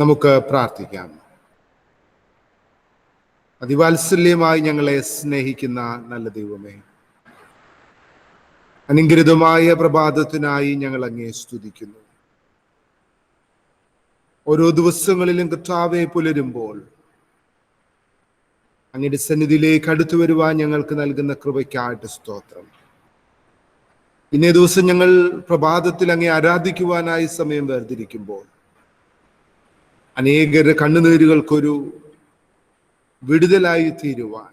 നമുക്ക് പ്രാർത്ഥിക്കാം. അതിവാത്സല്യമായി ഞങ്ങളെ സ്നേഹിക്കുന്ന നല്ല ദൈവമേ, അനുഗ്രഹീതമായ പ്രഭാതത്തിനായി ഞങ്ങൾ അങ്ങേ സ്തുതിക്കുന്നു. ഓരോ ദിവസങ്ങളിലും കർത്താവെ പുലരുമ്പോൾ അങ്ങയുടെ സന്നിധിയിലേക്ക് അടുത്തു വരുവാൻ ഞങ്ങൾക്ക് നൽകുന്ന കൃപയ്ക്കായിട്ട് സ്തോത്രം. ഇന്നേ ദിവസം ഞങ്ങൾ പ്രഭാതത്തിൽ അങ്ങേ ആരാധിക്കുവാനായി സമയം വേർതിരിക്കുമ്പോൾ അനേകരുടെ കണ്ണുനീരുകൾക്കൊരു വിടുതലായി തീരുവാൻ,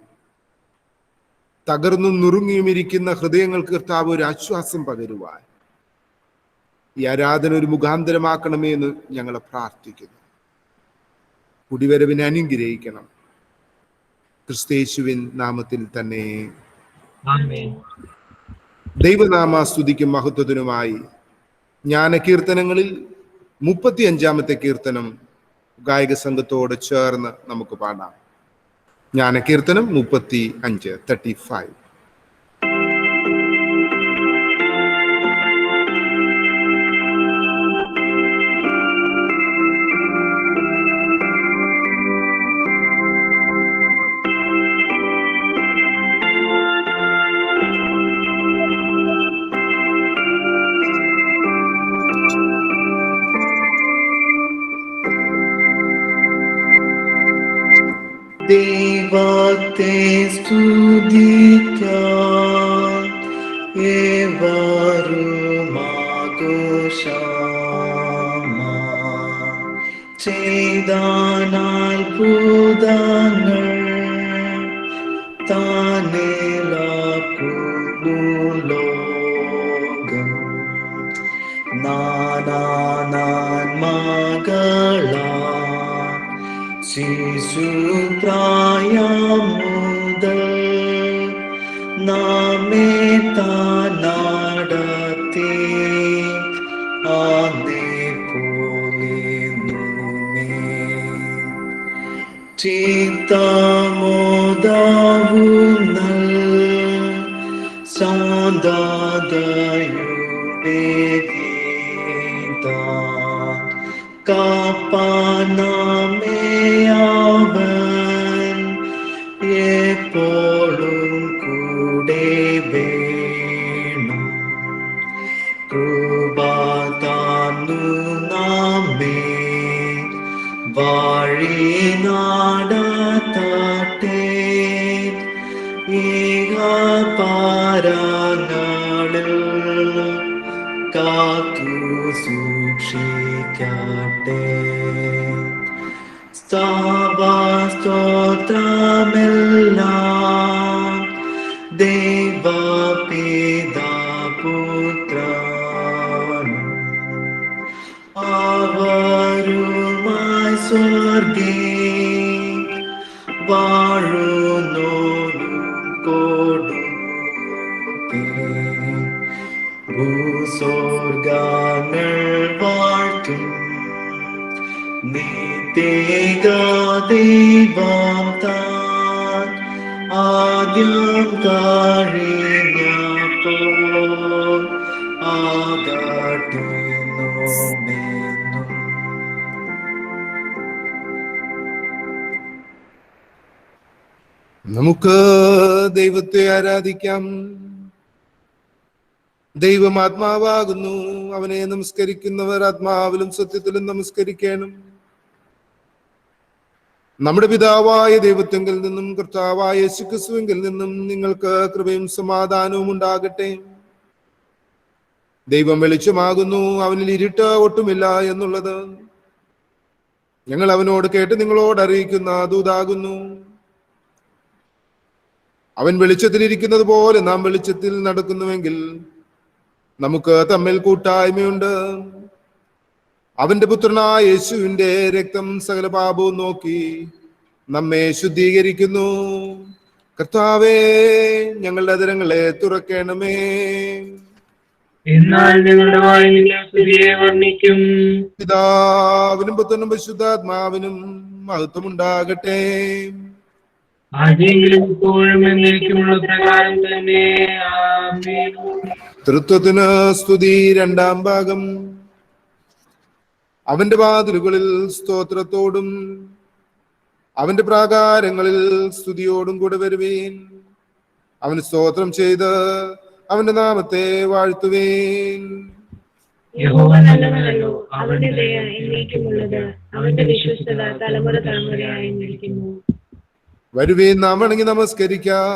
തകർന്നും നുറുങ്ങിയും ഇരിക്കുന്ന ഹൃദയങ്ങൾക്ക് കർത്താവ് ഒരു ആശ്വാസം പകരുവാൻ ഈ ആരാധന ഒരു മുഖാന്തരമാക്കണമേ എന്ന് ഞങ്ങൾ പ്രാർത്ഥിക്കുന്നു. കുടിവരവിനെ അനുഗ്രഹിക്കണം. ക്രിസ്തയേശുവിൻ നാമത്തിൽ തന്നെ. ദൈവനാമ സ്തുതിക്കും മഹത്വത്തിനുമായി ജ്ഞാനകീർത്തനങ്ങളിൽ 35-ാമത്തെ കീർത്തനം ഗായക സംഘത്തോട് ചേർന്ന് നമുക്ക് പാടാം. ജ്ഞാനകീർത്തനം 35. ദൈവത്തെ സ്തുതിക്കാൻ ഏവരും ആഘോഷമാ ചെയ്താൻ അത്ഭുതങ്ങൾ താനെല്ലാവർക്കും ലോകം നാനാന്മകളാ ശിശുപ്രായം മുതൽ നമ്മെ താൻ നടത്തി ആന്നേ പോലെന്നുമേ ചിത്തമോദവുന്ന ശാന്തതയുടെ ഗീതം കാപ്പാനമേ അവൻ എപ്പോഴും കൂടെ വേണം. കൃപ തന്നു നമ്മെ വഴി നടത്തട്ടെ ഇഹപരങ്ങളിൽ കാത്തു സൂക്ഷിക്കട്ടെ. സ്തോത്രമെല്ലാം ദൈവപിതാപുത്രനും അവരുമായി സ്വർഗേ വാഴുന്നോരും കൊടുക്കേ. ഭൂസ്വർഗങ്ങൾ വാഴ്ത്തും നിത്യേക ദൈവം താൻ ആദ്യം കഴിഞ്ഞപ്പോൾ ആകട്ടുമെന്നും. നമുക്ക് ദൈവത്തെ ആരാധിക്കാം. ദൈവം ആത്മാവാകുന്നു. അവനെ നമസ്കരിക്കുന്നവർ ആത്മാവിലും സത്യത്തിലും നമസ്കരിക്കണം. നമ്മുടെ പിതാവായ ദൈവത്വങ്കിൽ നിന്നും കർത്താവായ യേശുക്രിസ്തുവിങ്കിൽ നിന്നും നിങ്ങൾക്ക് കൃപയും സമാധാനവും ഉണ്ടാകട്ടെ. ദൈവം വെളിച്ചമാകുന്നു, അവനിൽ ഇരുട്ട് ഒട്ടുമില്ല എന്നുള്ളത് ഞങ്ങൾ അവനോട് കേട്ട് നിങ്ങളോട് അറിയിക്കുന്ന ദൂതാകുന്നു. അവൻ വെളിച്ചത്തിലിരിക്കുന്നത് പോലെ നാം വെളിച്ചത്തിൽ നടക്കുന്നുവെങ്കിൽ നമുക്ക് തമ്മിൽ കൂട്ടായ്മയുണ്ട്. അവന്റെ പുത്രനായ യേശുവിന്റെ രക്തം സകല പാപവും നോക്കി നമ്മെ ശുദ്ധീകരിക്കുന്നു. കർത്താവേ, ഞങ്ങളുടെ അതിരങ്ങളെ തുറക്കണമേ. എന്നാൽ ഞങ്ങളുടെ വായിൽ സ്തുതിയെ വർണ്ണിക്കും. പിതാവിനും പുത്രനും പരിശുദ്ധാത്മാവിനും മഹത്വമുണ്ടാകട്ടെ. ആദ്യമെങ്കിലും ഇപ്പോഴും എന്നേക്കുമുള്ള പ്രകാരം തന്നെ. ആമേൻ. തൃത്വത്തിന് സ്തുതി. 2-ാം ഭാഗം. അവന്റെ വാതിലുകളിൽ സ്തോത്രത്തോടും അവന്റെ പ്രാകാരങ്ങളിൽ സ്തുതിയോടും കൂടെ വരുവീൻ. അവന് സ്തോത്രം ചെയ്ത് അവന്റെ നാമത്തെ വാഴ്ത്തുവീൻ. യഹോവ നല്ലവനല്ലോ, അവന്റെ ദയ എന്നേക്കുമുള്ളത്, അവന്റെ വിശ്വസ്തത തലമുറ തലമുറയായി ഇരിക്കുന്നു. വരുവീൻ, നാം വണങ്ങി നമസ്കരിക്കാം.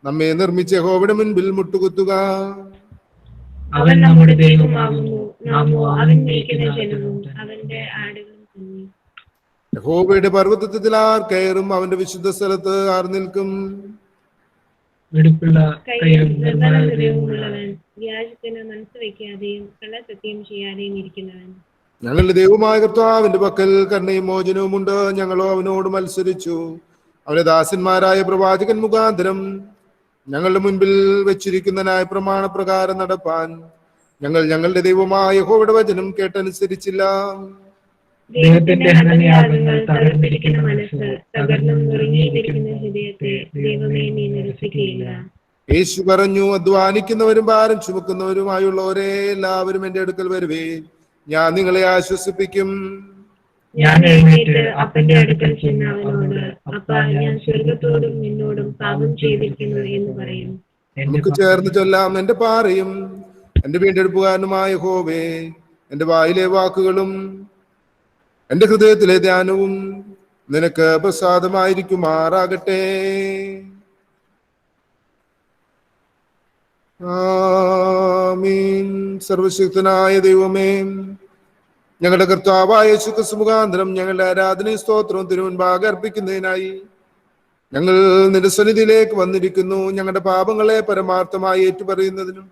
നമ്മെ നിർമ്മിച്ച യഹോവയുടെ മുൻപിൽ മുട്ടുകുത്തുക. അവൻ നമ്മുടെ ദൈവമാകുന്നു, നാമോ അവൻ മേയ്ക്കുന്ന ജനവും അവന്റെ ആടുകളും തന്നെ. യഹോവയുടെ പർവ്വതത്തിൽ ആർ കയറും? അവന്റെ വിശുദ്ധ സ്ഥലത്ത് ആർ നിൽക്കും? വെടുപ്പുള്ള കൈയും നിർമ്മല ഹൃദയവുമുള്ളവൻ, വ്യാജത്തിന് മനസ്സ് വയ്ക്കാതെയും കള്ളസത്യം ചെയ്യാതെയും ഇരിക്കുന്നവൻ. ഞങ്ങളുടെ ദൈവമായ കർത്താവിന്റെ പക്കൽ കരുണയും മോചനവും ഉണ്ട്. ഞങ്ങളോ അവനോട് മത്സരിച്ചു. അവന്റെ ദാസന്മാരായ പ്രവാചകൻ മുഖാന്തരം ഞങ്ങളുടെ മുൻപിൽ വെച്ചിരിക്കുന്ന ന്യായപ്രമാണ പ്രകാരം നടപ്പാൻ ഞങ്ങൾ ഞങ്ങളുടെ ദൈവമായ യഹോവയുടെ വചനം കേട്ടനുസരിച്ചില്ല. ദൈവത്തിന്റെ ഹനനയാഗങ്ങൾ തകർന്നിരിക്കുന്ന മനസ്സ്, തകർന്നും നുറുങ്ങിയിരിക്കുന്ന ഹൃദയത്തെ ദൈവമേ നീ നിരസിക്കുകയില്ല. യേശു പറഞ്ഞു, അധ്വാനിക്കുന്നവരും ഭാരം ചുമക്കുന്നവരുമായുള്ളവരെ എല്ലാവരും എന്റെ അടുക്കൽ വരുവേ, ഞാൻ നിങ്ങളെ ആശ്വസിപ്പിക്കും. ഞാൻ എഴുന്നേറ്റ് അപ്പന്റെ അടുക്കൽ ചെന്ന് അവനോട്, അപ്പാ, ഞാൻ സ്വർഗത്തോടും നിന്നോടും പാപം ചെയ്തിരിക്കുന്നു എന്ന് പറയും. നമുക്ക് ചേർന്ന് ചൊല്ലാം. എന്റെ പാറയും എന്റെ വീണ്ടെടുപ്പുകാരനുമായ യഹോവേ, എന്റെ വായിലെ വാക്കുകളും എന്റെ ഹൃദയത്തിലെ ധ്യാനവും നിനക്ക് പ്രസാദമായിരിക്കുമാറാകട്ടെ. ആമീൻ. സർവശക്തനായ ദൈവമേ, ഞങ്ങളുടെ കർത്താവായ യേശുക്രിസ്തു മുഖാന്തരം ഞങ്ങളുടെ ആരാധനയും സ്തോത്രവും തിരുമുൻപാകെ അർപ്പിക്കുന്നതിനായി ഞങ്ങൾ നിന്റെ സന്നിധിയിലേക്ക് വന്നിരിക്കുന്നു. ഞങ്ങളുടെ പാപങ്ങളെ പരമാർത്ഥമായി ഏറ്റുപറയുന്നതിനും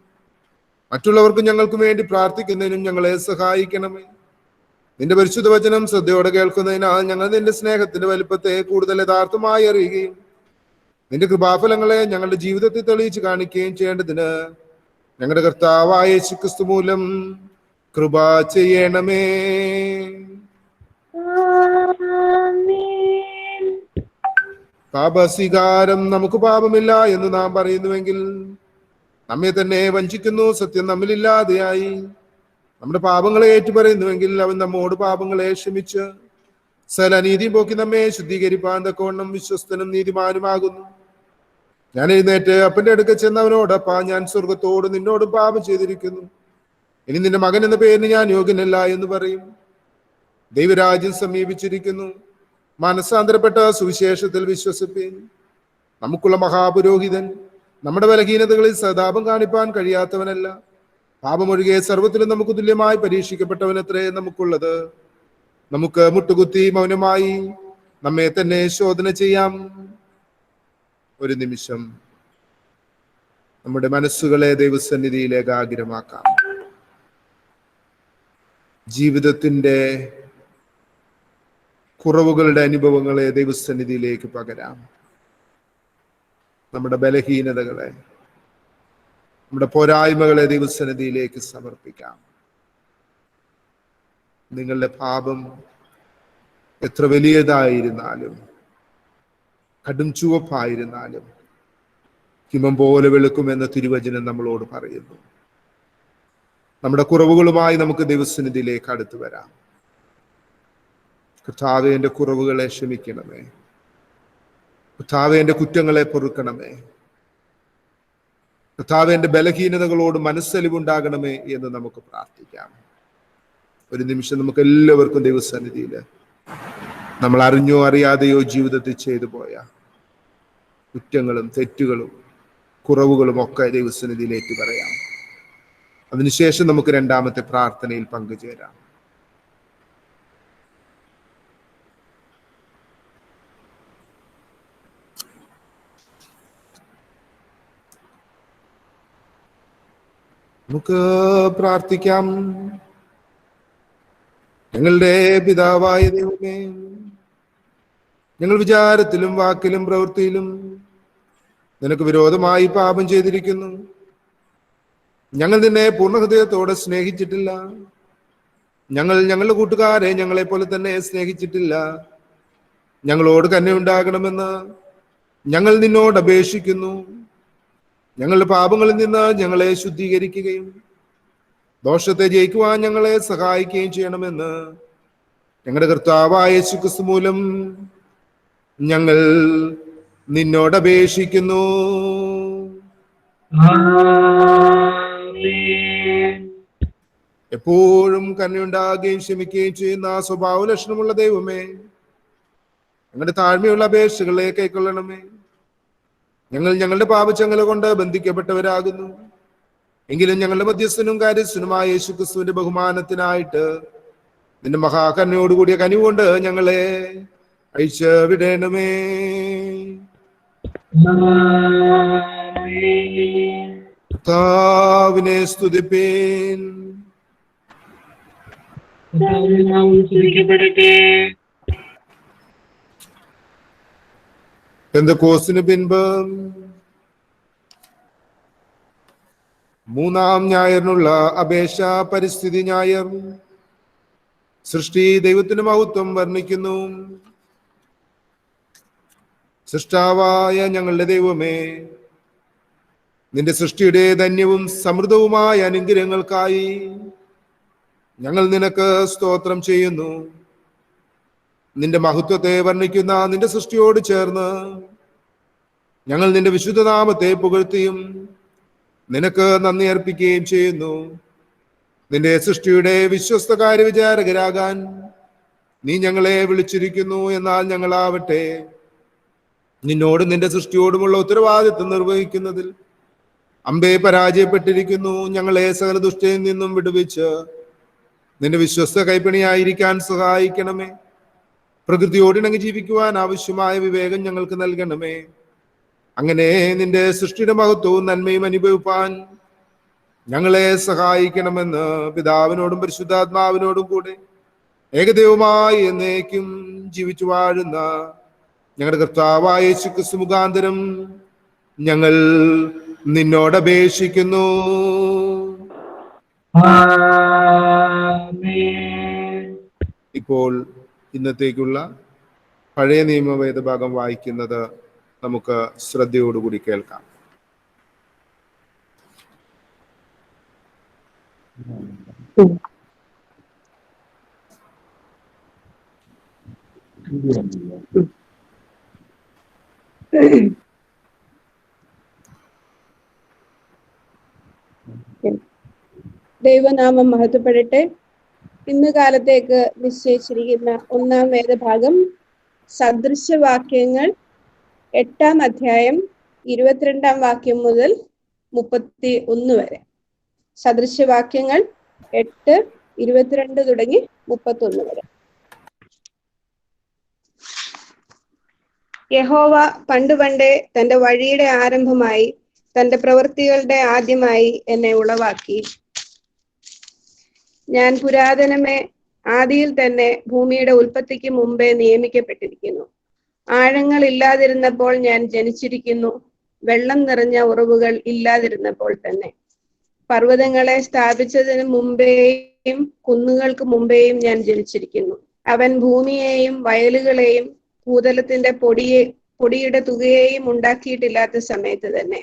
മറ്റുള്ളവർക്ക് ഞങ്ങൾക്ക് വേണ്ടി പ്രാർത്ഥിക്കുന്നതിനും ഞങ്ങളെ സഹായിക്കണമേ. നിന്റെ പരിശുദ്ധ വചനം ശ്രദ്ധയോടെ കേൾക്കുന്നതിനാൽ ഞങ്ങൾ നിന്റെ സ്നേഹത്തിന്റെ വലിപ്പത്തെ കൂടുതൽ യഥാർത്ഥമായി അറിയുകയും നിന്റെ കൃപാഫലങ്ങളെ ഞങ്ങളുടെ ജീവിതത്തിൽ തെളിയിച്ച് കാണിക്കുകയും ചെയ്യേണ്ടതിന് ഞങ്ങളുടെ കർത്താവായ യേശുക്രിസ്തു മൂലം കൃപ ചെയ്യണമേ. പാപസ്വീകാരം നമുക്ക് പാപമില്ല എന്ന് നാം പറയുന്നുവെങ്കിൽ നമ്മെ തന്നെ വഞ്ചിക്കുന്നു. സത്യം നമ്മിലില്ലാതെയായി. നമ്മുടെ പാപങ്ങളെ ഏറ്റുപറയുന്നുവെങ്കിൽ അവൻ നമ്മോട് പാപങ്ങളെ ക്ഷമിച്ച് സകല അനീതിയും പോക്കി നമ്മെ ശുദ്ധീകരിപ്പാൻ തക്കവണ്ണം വിശ്വസ്തനും നീതിമാനുമാകുന്നു. ഞാൻ എഴുന്നേറ്റ് അപ്പന്റെ അടുക്കൽ ചെന്നവനോട്, അപ്പാ, ഞാൻ സ്വർഗത്തോട് നിന്നോടും പാപം ചെയ്തിരിക്കുന്നു. ഇനി നിന്റെ മകൻ എന്ന പേരിന് ഞാൻ യോഗ്യനല്ല എന്ന് പറയും. ദൈവരാജ്യം സമീപിച്ചിരിക്കുന്നു. മനസ്സാന്തരപ്പെട്ട സുവിശേഷത്തിൽ വിശ്വസിപ്പീൻ. നമുക്കുള്ള മഹാപുരോഹിതൻ നമ്മുടെ ബലഹീനതകളിൽ സഹതാപം കാണിപ്പാൻ കഴിയാത്തവനല്ല. പാപമൊഴികെ സർവ്വത്തിലും നമുക്ക് തുല്യമായി പരീക്ഷിക്കപ്പെട്ടവനത്രേ നമുക്കുള്ളത്. നമുക്ക് മുട്ടുകുത്തി മൗനമായി നമ്മെ തന്നെ ശോധന ചെയ്യാം. ഒരു നിമിഷം നമ്മുടെ മനസ്സുകളെ ദൈവസന്നിധിയിലേക്ക് ആഗ്രഹമാക്കാം. ജീവിതത്തിന്റെ കുറവുകളുടെ അനുഭവങ്ങളെ ദൈവസന്നിധിയിലേക്ക് പകരാം. നമ്മുടെ ബലഹീനതകളെ, നമ്മുടെ പോരായ്മകളെ ദൈവസന്നിധിയിലേക്ക് സമർപ്പിക്കാം. നിങ്ങളുടെ പാപം എത്ര വലിയതായിരുന്നാലും, കടും ചുവപ്പായിരുന്നാലും ഹിമം പോലെ വെളുക്കുമെന്ന തിരുവചനം നമ്മളോട് പറയുന്നു. നമ്മുടെ കുറവുകളുമായി നമുക്ക് ദൈവസന്നിധിയിലേക്ക് അടുത്തു വരാം. കർത്താവേ, എൻ്റെ കുറവുകളെ ക്ഷമിക്കണമേ. കർത്താവേ, എൻ്റെ കുറ്റങ്ങളെ പൊറുക്കണമേ. കർത്താവേ, എൻ്റെ ബലഹീനതകളോട് മനസ്സലിവുണ്ടാകണമേ എന്ന് നമുക്ക് പ്രാർത്ഥിക്കാം. ഒരു നിമിഷം നമുക്ക് എല്ലാവർക്കും ദൈവസന്നിധിയിൽ നമ്മൾ അറിഞ്ഞോ അറിയാതെയോ ജീവിതത്തിൽ ചെയ്തു പോയ കുറ്റങ്ങളും തെറ്റുകളും കുറവുകളും ഒക്കെ ദൈവസന്നിധിയിലേക്ക് പറയാം. അതിനുശേഷം നമുക്ക് രണ്ടാമത്തെ പ്രാർത്ഥനയിൽ പങ്കുചേരാം. നമുക്ക് പ്രാർത്ഥിക്കാം. ഞങ്ങളുടെ പിതാവായ ദൈവമേ, ഞങ്ങൾ വിചാരത്തിലും വാക്കിലും പ്രവൃത്തിയിലും നിനക്ക് വിരോധമായി പാപം ചെയ്തിരിക്കുന്നു. ഞങ്ങൾ നിന്നെ പൂർണ്ണ ഹൃദയത്തോടെ സ്നേഹിച്ചിട്ടില്ല. ഞങ്ങൾ ഞങ്ങളുടെ കൂട്ടുകാരെ ഞങ്ങളെ പോലെ തന്നെ സ്നേഹിച്ചിട്ടില്ല. ഞങ്ങളോട് കരുണയുണ്ടാകണമെന്ന് ഞങ്ങൾ നിന്നോട് അപേക്ഷിക്കുന്നു. ഞങ്ങളുടെ പാപങ്ങളിൽ നിന്ന് ഞങ്ങളെ ശുദ്ധീകരിക്കുകയും ദോഷത്തെ ജയിക്കുവാൻ ഞങ്ങളെ സഹായിക്കുകയും ചെയ്യണമെന്ന് ഞങ്ങളുടെ കർത്താവായ യേശുക്രിസ്തു മൂലം ഞങ്ങൾ നിന്നോട് അപേക്ഷിക്കുന്നു. ആമേൻ. എപ്പോഴും കരുണയുണ്ടാകുകയും ക്ഷമിക്കുകയും ചെയ്യുന്ന ആ സ്വഭാവ ലക്ഷണമുള്ള ദൈവമേ, ഞങ്ങളുടെ താഴ്മയുള്ള അപേക്ഷകളെ കൈക്കൊള്ളണമേ. ഞങ്ങൾ ഞങ്ങളുടെ പാപച്ചങ്ങല കൊണ്ട് ബന്ധിക്കപ്പെട്ടവരാകുന്നു. എങ്കിലും ഞങ്ങളുടെ മധ്യസ്ഥനും കാര്യസ്ഥനുമായ യേശുക്രിസ്തുവിന്റെ ബഹുമാനത്തിനായിട്ട് നിന്റെ മഹാകരുണയോടുകൂടിയ കനിവുകൊണ്ട് ഞങ്ങളെ അയച്ച് വിടണമേ. ആമേൻ. കർത്താവിനെ സ്തുതിപ്പീൻ. കർത്താവിന്റെ നാമം സ്തുതിക്കപ്പെടട്ടെ. പെന്തക്കോസ്തിന് പിൻപ് മൂന്നാം ഞായറിനുള്ള അപേക്ഷ പരിസ്ഥിതി ഞായർ. സൃഷ്ടി ദൈവത്തിന്റെ മഹത്വം വർണ്ണിക്കുന്നു. സൃഷ്ടാവായ ഞങ്ങളുടെ ദൈവമേ, നിന്റെ സൃഷ്ടിയുടെ ധന്യവും സമൃദ്ധവുമായ അനുഗ്രഹങ്ങൾക്കായി ഞങ്ങൾ നിനക്ക് സ്തോത്രം ചെയ്യുന്നു. നിന്റെ മഹത്വത്തെ വർണ്ണിക്കുന്ന നിന്റെ സൃഷ്ടിയോട് ചേർന്ന് ഞങ്ങൾ നിന്റെ വിശുദ്ധനാമത്തെ പുകഴ്ത്തിയും നിനക്ക് നന്ദി അർപ്പിക്കുകയും ചെയ്യുന്നു. നിന്റെ സൃഷ്ടിയുടെ വിശ്വസ്ത കാര്യവിചാരകരാകാൻ നീ ഞങ്ങളെ വിളിച്ചിരിക്കുന്നു. എന്നാൽ ഞങ്ങളാവട്ടെ നിന്നോടും നിന്റെ സൃഷ്ടിയോടുമുള്ള ഉത്തരവാദിത്വം നിർവഹിക്കുന്നതിൽ അമ്പേ പരാജയപ്പെട്ടിരിക്കുന്നു. ഞങ്ങളെ സകല ദുഷ്ടയിൽ നിന്നും വിടുവിച്ച് നിന്റെ വിശ്വസ്ത കൈപ്പണിയായിരിക്കാൻ സഹായിക്കണമേ. പ്രകൃതിയോടിണങ്ങി ജീവിക്കുവാൻ ആവശ്യമായ വിവേകം ഞങ്ങൾക്ക് നൽകണമേ. അങ്ങനെ നിന്റെ സൃഷ്ടിയുടെ മഹത്വവും നന്മയും അനുഭവിപ്പാൻ ഞങ്ങളെ സഹായിക്കണമെന്ന് പിതാവിനോടും പരിശുദ്ധാത്മാവിനോടും കൂടെ ഏകദൈവമായി എന്നേക്കും ജീവിച്ചു വാഴുന്ന ഞങ്ങളുടെ കർത്താവായ യേശുക്രിസ്തു മുഖാന്തരം ഞങ്ങൾ നിന്നോട് അപേക്ഷിക്കുന്നു. ആമേൻ. ഇപ്പോൾ ഇന്നത്തേക്കുള്ള പഴയ നിയമ വേദഭാഗം വായിക്കുന്നത് നമുക്ക് ശ്രദ്ധയോടുകൂടി കേൾക്കാം. ദൈവനാമം മഹത്വപ്പെടട്ടെ. ഇന്ന് കാലത്തേക്ക് നിശ്ചയിച്ചിരിക്കുന്ന ഒന്നാം വേദഭാഗം സദൃശവാക്യങ്ങൾ 8-ാം അധ്യായം 22-ാം വാക്യം മുതൽ 31 വരെ. സദൃശവാക്യങ്ങൾ 8, 22 തുടങ്ങി 31 വരെ. യഹോവ പണ്ടുപണ്ടേ തന്റെ വഴിയുടെ ആരംഭമായി തന്റെ പ്രവൃത്തികളുടെ ആദ്യമായി എന്നെ ഉളവാക്കി. ഞാൻ പുരാതനമേ ആദിയിൽ തന്നെ ഭൂമിയുടെ ഉൽപ്പത്തിക്ക് മുമ്പേ നിയമിക്കപ്പെട്ടിരിക്കുന്നു. ആഴങ്ങൾ ഇല്ലാതിരുന്നപ്പോൾ ഞാൻ ജനിച്ചിരിക്കുന്നു, വെള്ളം നിറഞ്ഞ ഉറവുകൾ ഇല്ലാതിരുന്നപ്പോൾ തന്നെ. പർവ്വതങ്ങളെ സ്ഥാപിച്ചതിന് മുമ്പേയും കുന്നുകൾക്ക് മുമ്പേയും ഞാൻ ജനിച്ചിരിക്കുന്നു. അവൻ ഭൂമിയെയും വയലുകളെയും ഭൂതലത്തിന്റെ പൊടിയുടെ തുകയെയും ഉണ്ടാക്കിയിട്ടില്ലാത്ത സമയത്ത് തന്നെ.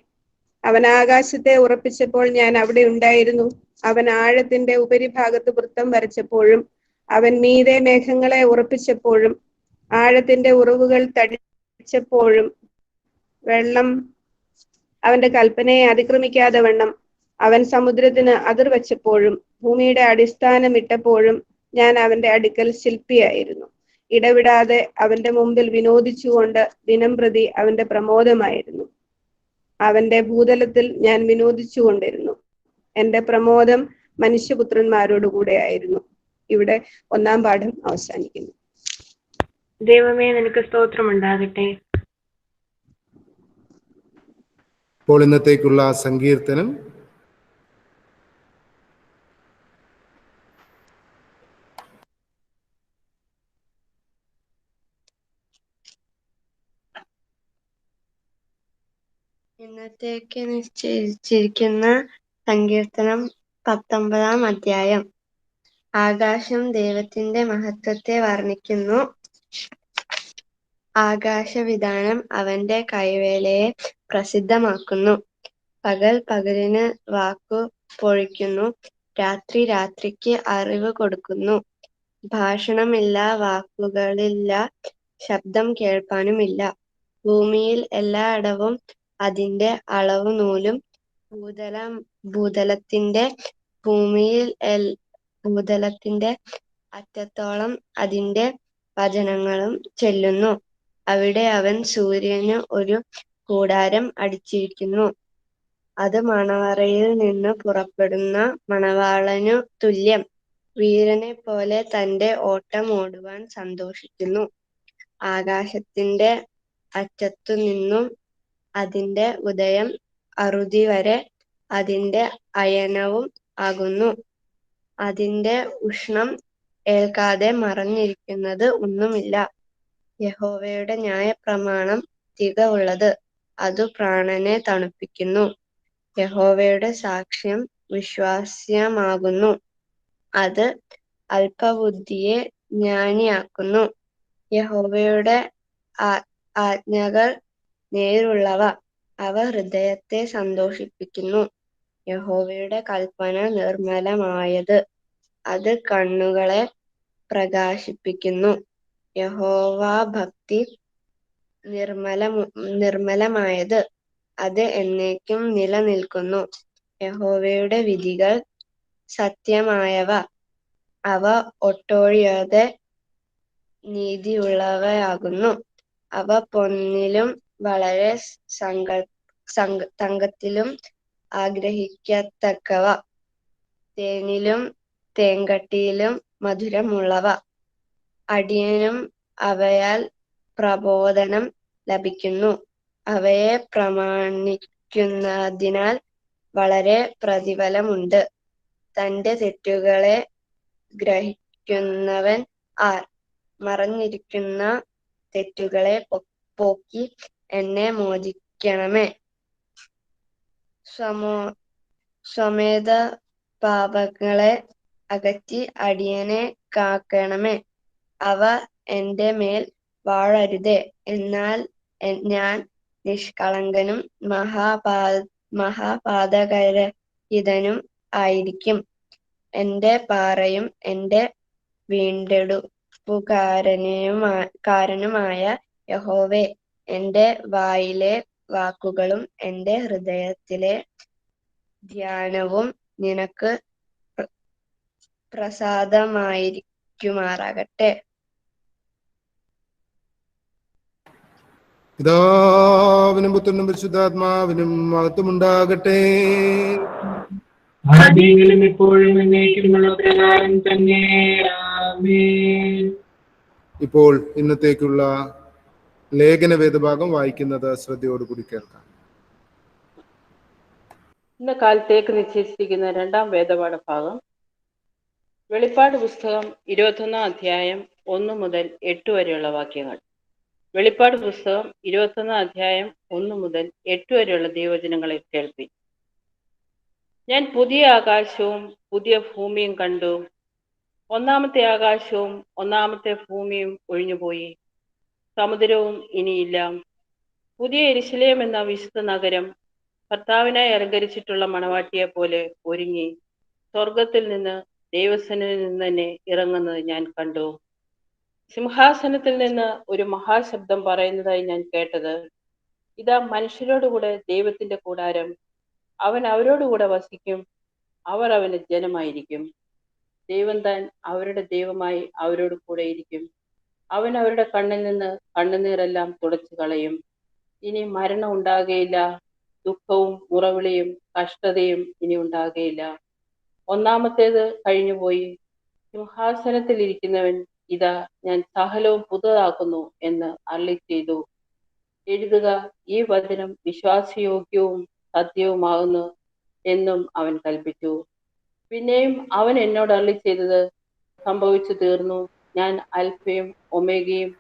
അവൻ ആകാശത്തെ ഉറപ്പിച്ചപ്പോൾ ഞാൻ അവിടെ ഉണ്ടായിരുന്നു. അവൻ ആഴത്തിന്റെ ഉപരിഭാഗത്ത് വൃത്തം വരച്ചപ്പോഴും അവൻ മീതെ മേഘങ്ങളെ ഉറപ്പിച്ചപ്പോഴും ആഴത്തിന്റെ ഉറവുകൾ തടിച്ചപ്പോഴും വെള്ളം അവന്റെ കൽപ്പനയെ അതിക്രമിക്കാതെ വണ്ണം അവൻ സമുദ്രത്തിന് അതിർ വച്ചപ്പോഴും ഭൂമിയുടെ അടിസ്ഥാനം ഇട്ടപ്പോഴും ഞാൻ അവന്റെ അടുക്കൽ ശില്പിയായിരുന്നു. ഇടവിടാതെ അവന്റെ മുമ്പിൽ വിനോദിച്ചുകൊണ്ട് ദിനം പ്രതി അവന്റെ പ്രമോദമായിരുന്നു. അവന്റെ ഭൂതലത്തിൽ ഞാൻ വിനോദിച്ചുകൊണ്ടിരുന്നു. എന്റെ പ്രമോദം മനുഷ്യപുത്രന്മാരോടുകൂടെ ആയിരുന്നു. ഇവിടെ ഒന്നാം പാഠം അവസാനിക്കുന്നു. ദൈവമേ, നിനക്ക് സ്തോത്രം ഉണ്ടാകട്ടെ. ഇപ്പോൾ ഇന്നത്തേക്കുള്ള സങ്കീർത്തനം. ഇന്നത്തേക്ക് നിശ്ചയിച്ചിരിക്കുന്ന സങ്കീർത്തനം 19-ാം അധ്യായം. ആകാശം ദൈവത്തിന്റെ മഹത്വത്തെ വർണ്ണിക്കുന്നു. ആകാശവിതാനം അവന്റെ കൈവേലയെ പ്രസിദ്ധമാക്കുന്നു. പകൽ പകലിന് വാക്കു പൊഴിക്കുന്നു, രാത്രി രാത്രിക്ക് അറിവ് കൊടുക്കുന്നു. ഭാഷണമില്ല, വാക്കുകളില്ല, ശബ്ദം കേൾപ്പാനുമില്ല. ഭൂമിയിൽ എല്ലായിടവും അതിന്റെ അളവുനൂലും ഭൂതലത്തിന്റെ അറ്റത്തോളം അതിന്റെ വചനങ്ങളും ചെല്ലുന്നു. അവിടെ അവൻ സൂര്യന് ഒരു കൂടാരം അടിച്ചിരിക്കുന്നു. അത് മണവറയിൽ നിന്ന് പുറപ്പെടുന്ന മണവാളനു തുല്യം. വീരനെ പോലെ തന്റെ ഓട്ടം ഓടുവാൻ സന്തോഷിക്കുന്നു. ആകാശത്തിന്റെ അറ്റത്തുനിന്നും അതിന്റെ ഉദയം അറുതി വരെ അതിന്റെ അയനവും ആകുന്നു. അതിന്റെ ഉഷ്ണം ഏൽക്കാതെ മറഞ്ഞിരിക്കുന്നത് ഒന്നുമില്ല. യഹോവയുടെ ന്യായപ്രമാണം തികവുള്ളത്, അതു പ്രാണനെ തണുപ്പിക്കുന്നു. യഹോവയുടെ സാക്ഷ്യം വിശ്വാസ്യമാകുന്നു, അത് അല്പബുദ്ധിയെ ജ്ഞാനിയാക്കുന്നു. യഹോവയുടെ ആജ്ഞകൾ നേരുള്ളവ, അവ ഹൃദയത്തെ സന്തോഷിപ്പിക്കുന്നു. യഹോവയുടെ കൽപ്പന നിർമ്മലമായത്, അത് കണ്ണുകളെ പ്രകാശിപ്പിക്കുന്നു. യഹോവാഭക്തി നിർമ്മലമായത്, അത് എന്നേക്കും നിലനിൽക്കുന്നു. യഹോവയുടെ വിധികൾ സത്യമായവ, അവ ഒട്ടൊഴിയാതെ നീതിയുള്ളവയാകുന്നു. അവ പൊന്നിലും വളരെ തങ്കത്തിലും ആഗ്രഹിക്കത്തക്കവ, തേനിലും തേൻകട്ടിയിലും മധുരമുള്ളവ. അടിയനും അവയാൽ പ്രബോധനം ലഭിക്കുന്നു. അവയെ പ്രമാണിക്കുന്നതിനാൽ വളരെ പ്രതിഫലമുണ്ട്. തന്റെ തെറ്റുകളെ ഗ്രഹിക്കുന്നവൻ ആർ? മറഞ്ഞിരിക്കുന്ന തെറ്റുകളെ പോക്കി എന്നെ മോചിക്കണമേ. സ്വമേധ പാപങ്ങളെ അകറ്റി അടിയനെ കാക്കണമേ. അവ എന്റെ മേൽ വാഴരുതേ. എന്നാൽ ഞാൻ നിഷ്കളങ്കനും മഹാപാതകരഹിതനും ആയിരിക്കും. എന്റെ പാറയും എന്റെ വീണ്ടെടുപ്പുകാരനുമായ യഹോവേ, എന്റെ വായിലെ വാക്കുകളും എന്റെ ഹൃദയത്തിലെ ധ്യാനവും നിനക്ക് പ്രസാദമായിരിക്കുമാറാകട്ടെ. പിതാവിനും പുത്രനും പരിശുദ്ധാത്മാവിനും മഹത്വമുണ്ടാകട്ടെ. ആദ്യമെങ്കിലും ഇപ്പോഴും എന്നേക്കുമുള്ള പ്രകാരം തന്നെ. ആമേൻ. ഇപ്പോൾ ഇന്നത്തേക്കുള്ള ലേഖന വേദഭാഗം വായിക്കുന്നത് ശ്രദ്ധയോടുകൂടി കേൾക്കാം. ഇന്ന് കാലത്തേക്ക് നിശ്ചയിച്ചിരിക്കുന്ന രണ്ടാം വേദപാഠ ഭാഗം വെളിപ്പാട് പുസ്തകം 21 അധ്യായം 1 മുതൽ 8 വരെയുള്ള വാക്യങ്ങൾ. വെളിപ്പാട് പുസ്തകം 21 അധ്യായം 1 മുതൽ 8 വരെയുള്ള ദൈവവചനങ്ങളെ കേൾപ്പി. ഞാൻ പുതിയ ആകാശവും പുതിയ ഭൂമിയും കണ്ടു. ഒന്നാമത്തെ ആകാശവും ഒന്നാമത്തെ ഭൂമിയും ഒഴിഞ്ഞുപോയി, സമുദ്രവും ഇനിയില്ല. പുതിയ യെരൂശലേം എന്ന വിശുദ്ധ നഗരം കർത്താവിനായി അലങ്കരിച്ചിട്ടുള്ള മണവാട്ടിയെ പോലെ ഒരുങ്ങി സ്വർഗത്തിൽ നിന്ന് ദൈവസന്നിധിയിൽ നിന്ന് തന്നെ ഇറങ്ങുന്നത് ഞാൻ കണ്ടു. സിംഹാസനത്തിൽ നിന്ന് ഒരു മഹാശബ്ദം പറയുന്നതായി ഞാൻ കേട്ടത്, ഇതാ മനുഷ്യരോടുകൂടെ ദൈവത്തിന്റെ കൂടാരം, അവൻ അവരോടുകൂടെ വസിക്കും, അവർ അവന് ജനമായിരിക്കും. ദൈവം താൻ അവരുടെ ദൈവമായി അവരോട് കൂടെ ഇരിക്കും. അവൻ അവരുടെ കണ്ണിൽ നിന്ന് കണ്ണുനീരെല്ലാം തുടച്ചു കളയും. ഇനി മരണം ഉണ്ടാകുകയില്ല, ദുഃഖവും മുറവിളിയും കഷ്ടതയും ഇനി ഉണ്ടാകുകയില്ല. ഒന്നാമത്തേത് കഴിഞ്ഞുപോയി. സിംഹാസനത്തിൽ ഇരിക്കുന്നവൻ, ഇതാ ഞാൻ സകലവും പുതുതാക്കുന്നു എന്ന് അരുളി ചെയ്തു. എഴുതുക, ഈ വചനം വിശ്വാസയോഗ്യവും സത്യവുമാകുന്നു എന്നും അവൻ കൽപ്പിച്ചു. പിന്നെയും അവൻ എന്നോട് അരുളി ചെയ്തത്, സംഭവിച്ചു തീർന്നു. ഞാൻ അൽഫയും ഒമേഗയും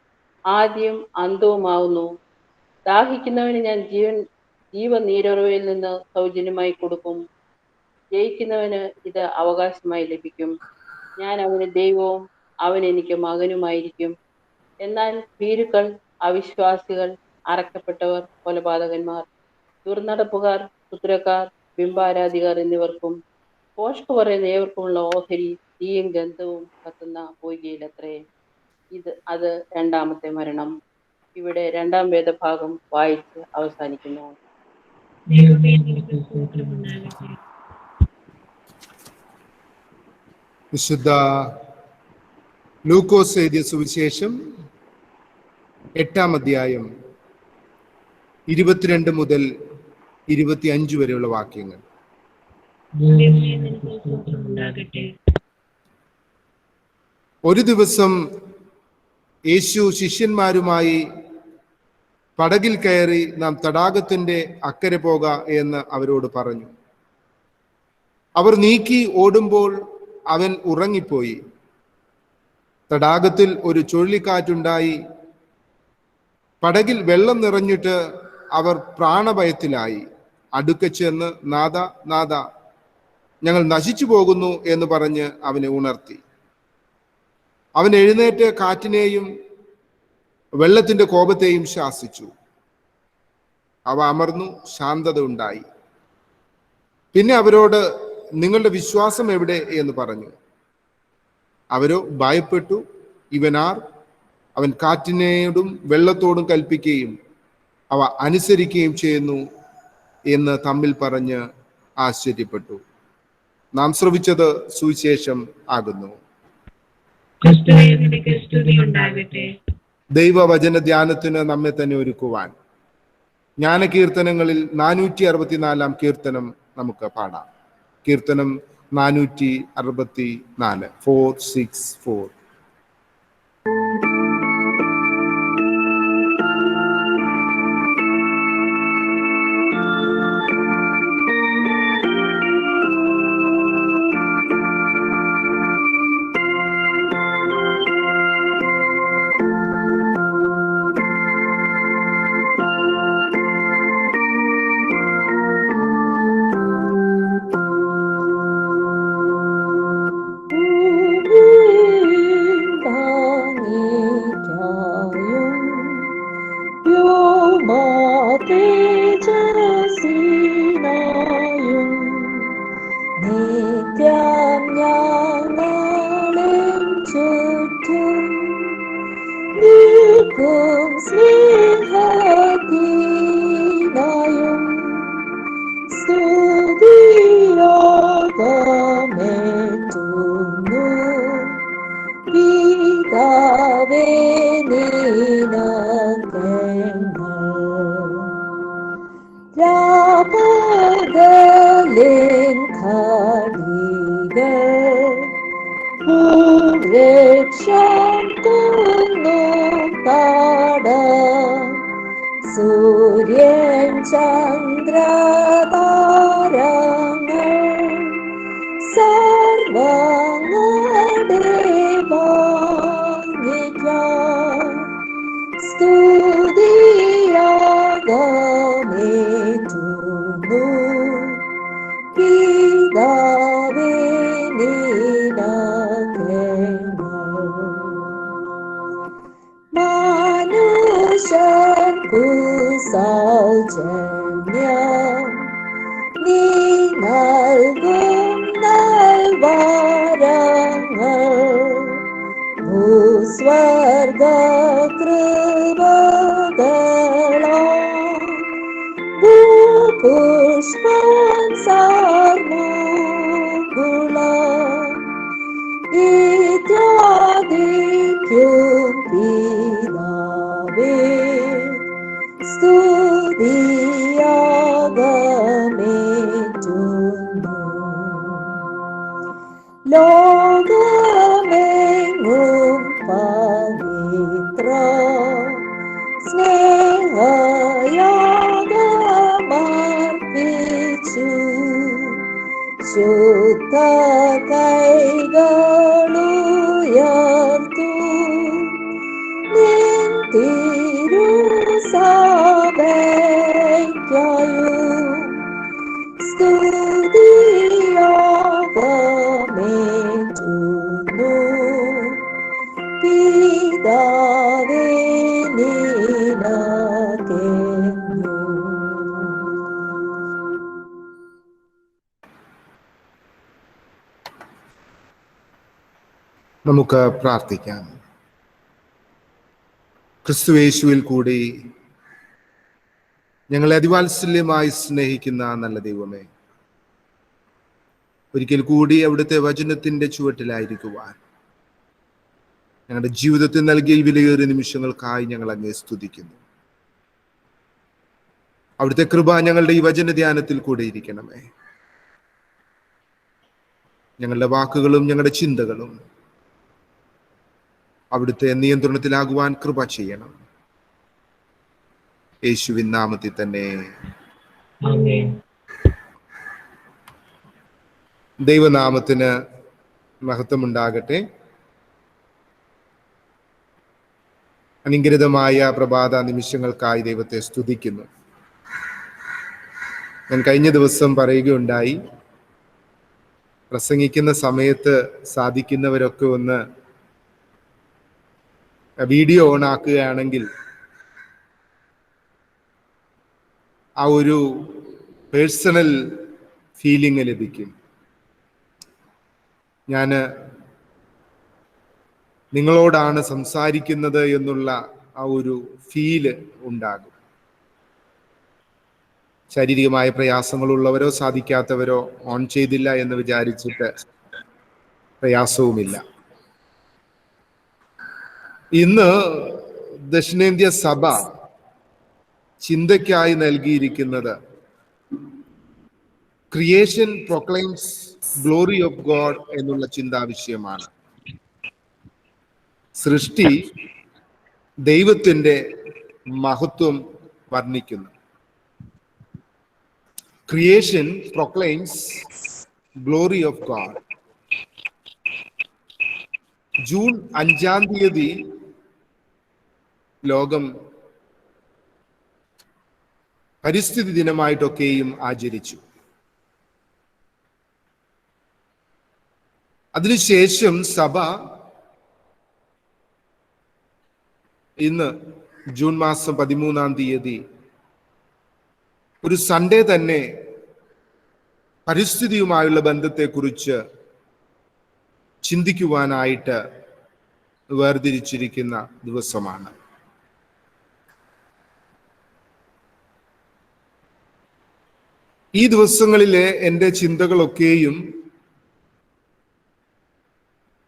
ആദ്യവും അന്തവുമാവുന്നു. ദാഹിക്കുന്നവന് ഞാൻ ജീവനീരുറവയിൽ നിന്ന് സൗജന്യമായി കൊടുക്കും. ജയിക്കുന്നവന് ഇത് അവകാശമായി ലഭിക്കും. ഞാൻ അവന് ദൈവവും അവൻ എനിക്ക് മകനുമായിരിക്കും. എന്നാൽ ഭീരുക്കൾ, അവിശ്വാസികൾ, അറക്കപ്പെട്ടവർ, കൊലപാതകന്മാർ, ദുർനടപ്പുകാർ, ക്ഷുദ്രക്കാർ, ബിംബാരാധികർ എന്നിവർക്കും പോഷ്ക് പറയുന്ന ഏവർക്കുമുള്ള ഓഹരി തീയും ഗന്ധവും കത്തുന്ന പൊയ്കയിലത്രേ. അത് രണ്ടാമത്തെ മരണം. ഇവിടെ രണ്ടാം വേദഭാഗം വായിച്ച് അവസാനിക്കുന്നു. വിശുദ്ധ ലൂക്കോസ് എഴുതിയ സുവിശേഷം 8-ാം അധ്യായം 22 മുതൽ 25 വരെയുള്ള വാക്യങ്ങൾ. ഒരു ദിവസം യേശു ശിഷ്യന്മാരുമായി പടകിൽ കയറി നാം തടാകത്തിന്റെ അക്കരെ പോക എന്ന് അവരോട് പറഞ്ഞു. അവർ നീക്കി ഓടുമ്പോൾ അവൻ ഉറങ്ങിപ്പോയി. തടാകത്തിൽ ഒരു ചുഴലിക്കാറ്റുണ്ടായി. പടകിൽ വെള്ളം നിറഞ്ഞിട്ട് അവർ പ്രാണഭയത്തിലായി. അടുക്ക ചെന്ന് നാഥ നാഥ, ഞങ്ങൾ നശിച്ചു പോകുന്നു എന്ന് പറഞ്ഞ് അവനെ ഉണർത്തി. അവൻ എഴുന്നേറ്റ് കാറ്റിനെയും വെള്ളത്തിന്റെ കോപത്തെയും ശാസിച്ചു. അവ അമർന്നു, ശാന്തത ഉണ്ടായി. പിന്നെ അവരോട് നിങ്ങളുടെ വിശ്വാസം എവിടെ എന്ന് പറഞ്ഞു. അവരോ ഭയപ്പെട്ടു, ഇവനാർ? അവൻ കാറ്റിനോടും വെള്ളത്തോടും കൽപ്പിക്കുകയും അവ അനുസരിക്കുകയും ചെയ്യുന്നു എന്ന് തമ്മിൽ പറഞ്ഞ് ആശ്ചര്യപ്പെട്ടു. നാം ശ്രവിച്ചത് സുവിശേഷം ആകുന്നു. ദൈവവചന ധ്യാനത്തിന് നമ്മെ തന്നെ ഒരുക്കുവാൻ ജ്ഞാനകീർത്തനങ്ങളിൽ 464-ാം കീർത്തനം നമുക്ക് പാടാം. കീർത്തനം 464, 464. സൂര്യൻ ചന്ദ്രതാരങ്ങൾ സർവങ്ങളുടെ ഭാഗ്യങ്ങൾ സ്തുതിയാഗമേറ്റുന്നു പിതാവേ മനുഷ്യർക്കു സൗജന്യം നീ നൽകും നൽവരങ്ങൾ ഭൂസ്വർഗ കൃപകളാൽ ഭൂപുഷ്പം സാർമുകുളം ഇത്യാദിക്കും പിതാവേ സ്തുതിയാഗമേറ്റുന്നു. ലോകമെങ്ങും പവിത്ര സ്നേഹയാഗമർപ്പിച്ചു ശുദ്ധ കൈകളുയർത്തു നിൻ തിരുസഭയ്ക്കായും സ്തുതിയാഗമേറ്റുന്നു പിതാവേ നിനക്കെന്നും. നമുക്ക് പ്രാർത്ഥിക്കാം. ക്രിസ്തുയേശുവിൽ കൂടി ഞങ്ങളെ അതിവാത്സല്യമായി സ്നേഹിക്കുന്ന നല്ല ദൈവമേ, ഒരിക്കൽ കൂടി അവിടുത്തെ വചനത്തിന്റെ ചുവട്ടിലായിരിക്കുവാൻ ഞങ്ങളുടെ ജീവിതത്തിൽ നൽകിയ ഈ വിലയേറിയ നിമിഷങ്ങൾക്കായി ഞങ്ങൾ അങ്ങേ സ്തുതിക്കുന്നു. അവിടുത്തെ കൃപ ഞങ്ങളുടെ ഈ വചന ധ്യാനത്തിൽ കൂടെ ഇരിക്കണമേ. ഞങ്ങളുടെ വാക്കുകളും ഞങ്ങളുടെ ചിന്തകളും അവിടുത്തെ നിയന്ത്രണത്തിലാകുവാൻ കൃപ ചെയ്യണം. യേശുവിൻ നാമത്തിൽ തന്നെ ആമേൻ. ദൈവനാമത്തിന് മഹത്വമുണ്ടാകട്ടെ. അനുഗ്രഹീതമായ പ്രഭാത നിമിഷങ്ങൾക്കായി ദൈവത്തെ സ്തുതിക്കുന്നു. ഞാൻ കഴിഞ്ഞ ദിവസം പറയുകയുണ്ടായി, പ്രസംഗിക്കുന്ന സമയത്ത് സാധിക്കുന്നവരൊക്കെ ഒന്ന് വീഡിയോ ഓൺ ആക്കുകയാണെങ്കിൽ ആ ഒരു പേഴ്സണൽ ഫീലിംഗ് ലഭിക്കും. ഞാൻ നിങ്ങളോടാണ് സംസാരിക്കുന്നത് എന്നുള്ള ആ ഒരു ഫീല് ഉണ്ടാകും. ശാരീരികമായ പ്രയാസങ്ങളുള്ളവരോ സാധിക്കാത്തവരോ ഓൺ ചെയ്തില്ല എന്ന് വിചാരിച്ചിട്ട് പ്രയാസവുമില്ല. ഇന്ന് ദക്ഷിണേന്ത്യ സഭ ചിന്തയ്ക്കായി നൽകിയിരിക്കുന്നത് creation proclaims glory of God എന്നുള്ള ചിന്താവിഷയമാണ്. സൃഷ്ടി ദൈവത്തിന്റെ മഹത്വം വർണ്ണിക്കുന്നു. Creation proclaims glory of God. June 5-ാം തീയതി ലോകം പരിസ്ഥിതി ദിനമായിട്ടൊക്കെയും ആചരിച്ചു. അതിനുശേഷം സഭ ഇന്ന് ജൂൺ മാസം 13-ാം തീയതി ഒരു സൺഡേ തന്നെ പരിസ്ഥിതിയുമായുള്ള ബന്ധത്തെക്കുറിച്ച് ചിന്തിക്കുവാനായിട്ട് വേർതിരിച്ചിരിക്കുന്ന ദിവസമാണ്. ഈ ദിവസങ്ങളിലെ എൻ്റെ ചിന്തകളൊക്കെയും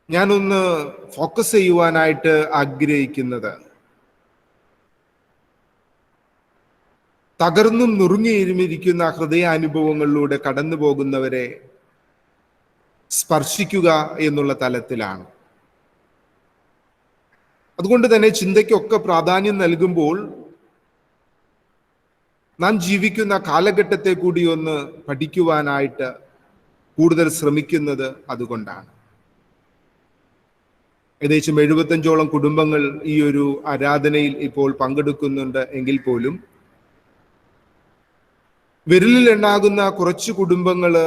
ഞാനൊന്ന് ഫോക്കസ് ചെയ്യുവാനായിട്ട് ആഗ്രഹിക്കുന്നത് തകർന്നും നുറുങ്ങിയിരുമിരിക്കുന്ന ഹൃദയാനുഭവങ്ങളിലൂടെ കടന്നു പോകുന്നവരെ സ്പർശിക്കുക എന്നുള്ള തലത്തിലാണ്. അതുകൊണ്ട് തന്നെ ചിന്തയ്ക്കൊക്കെ പ്രാധാന്യം നൽകുമ്പോൾ നാം ജീവിക്കുന്ന കാലഘട്ടത്തെ കൂടി ഒന്ന് പഠിക്കുവാനായിട്ട് കൂടുതൽ ശ്രമിക്കുന്നത് അതുകൊണ്ടാണ്. ഏകദേശം 75ഓളം കുടുംബങ്ങൾ ഈ ഒരു ആരാധനയിൽ ഇപ്പോൾ പങ്കെടുക്കുന്നുണ്ട് എങ്കിൽ പോലും വിരലിൽ എണ്ണാകുന്ന കുറച്ച് കുടുംബങ്ങള്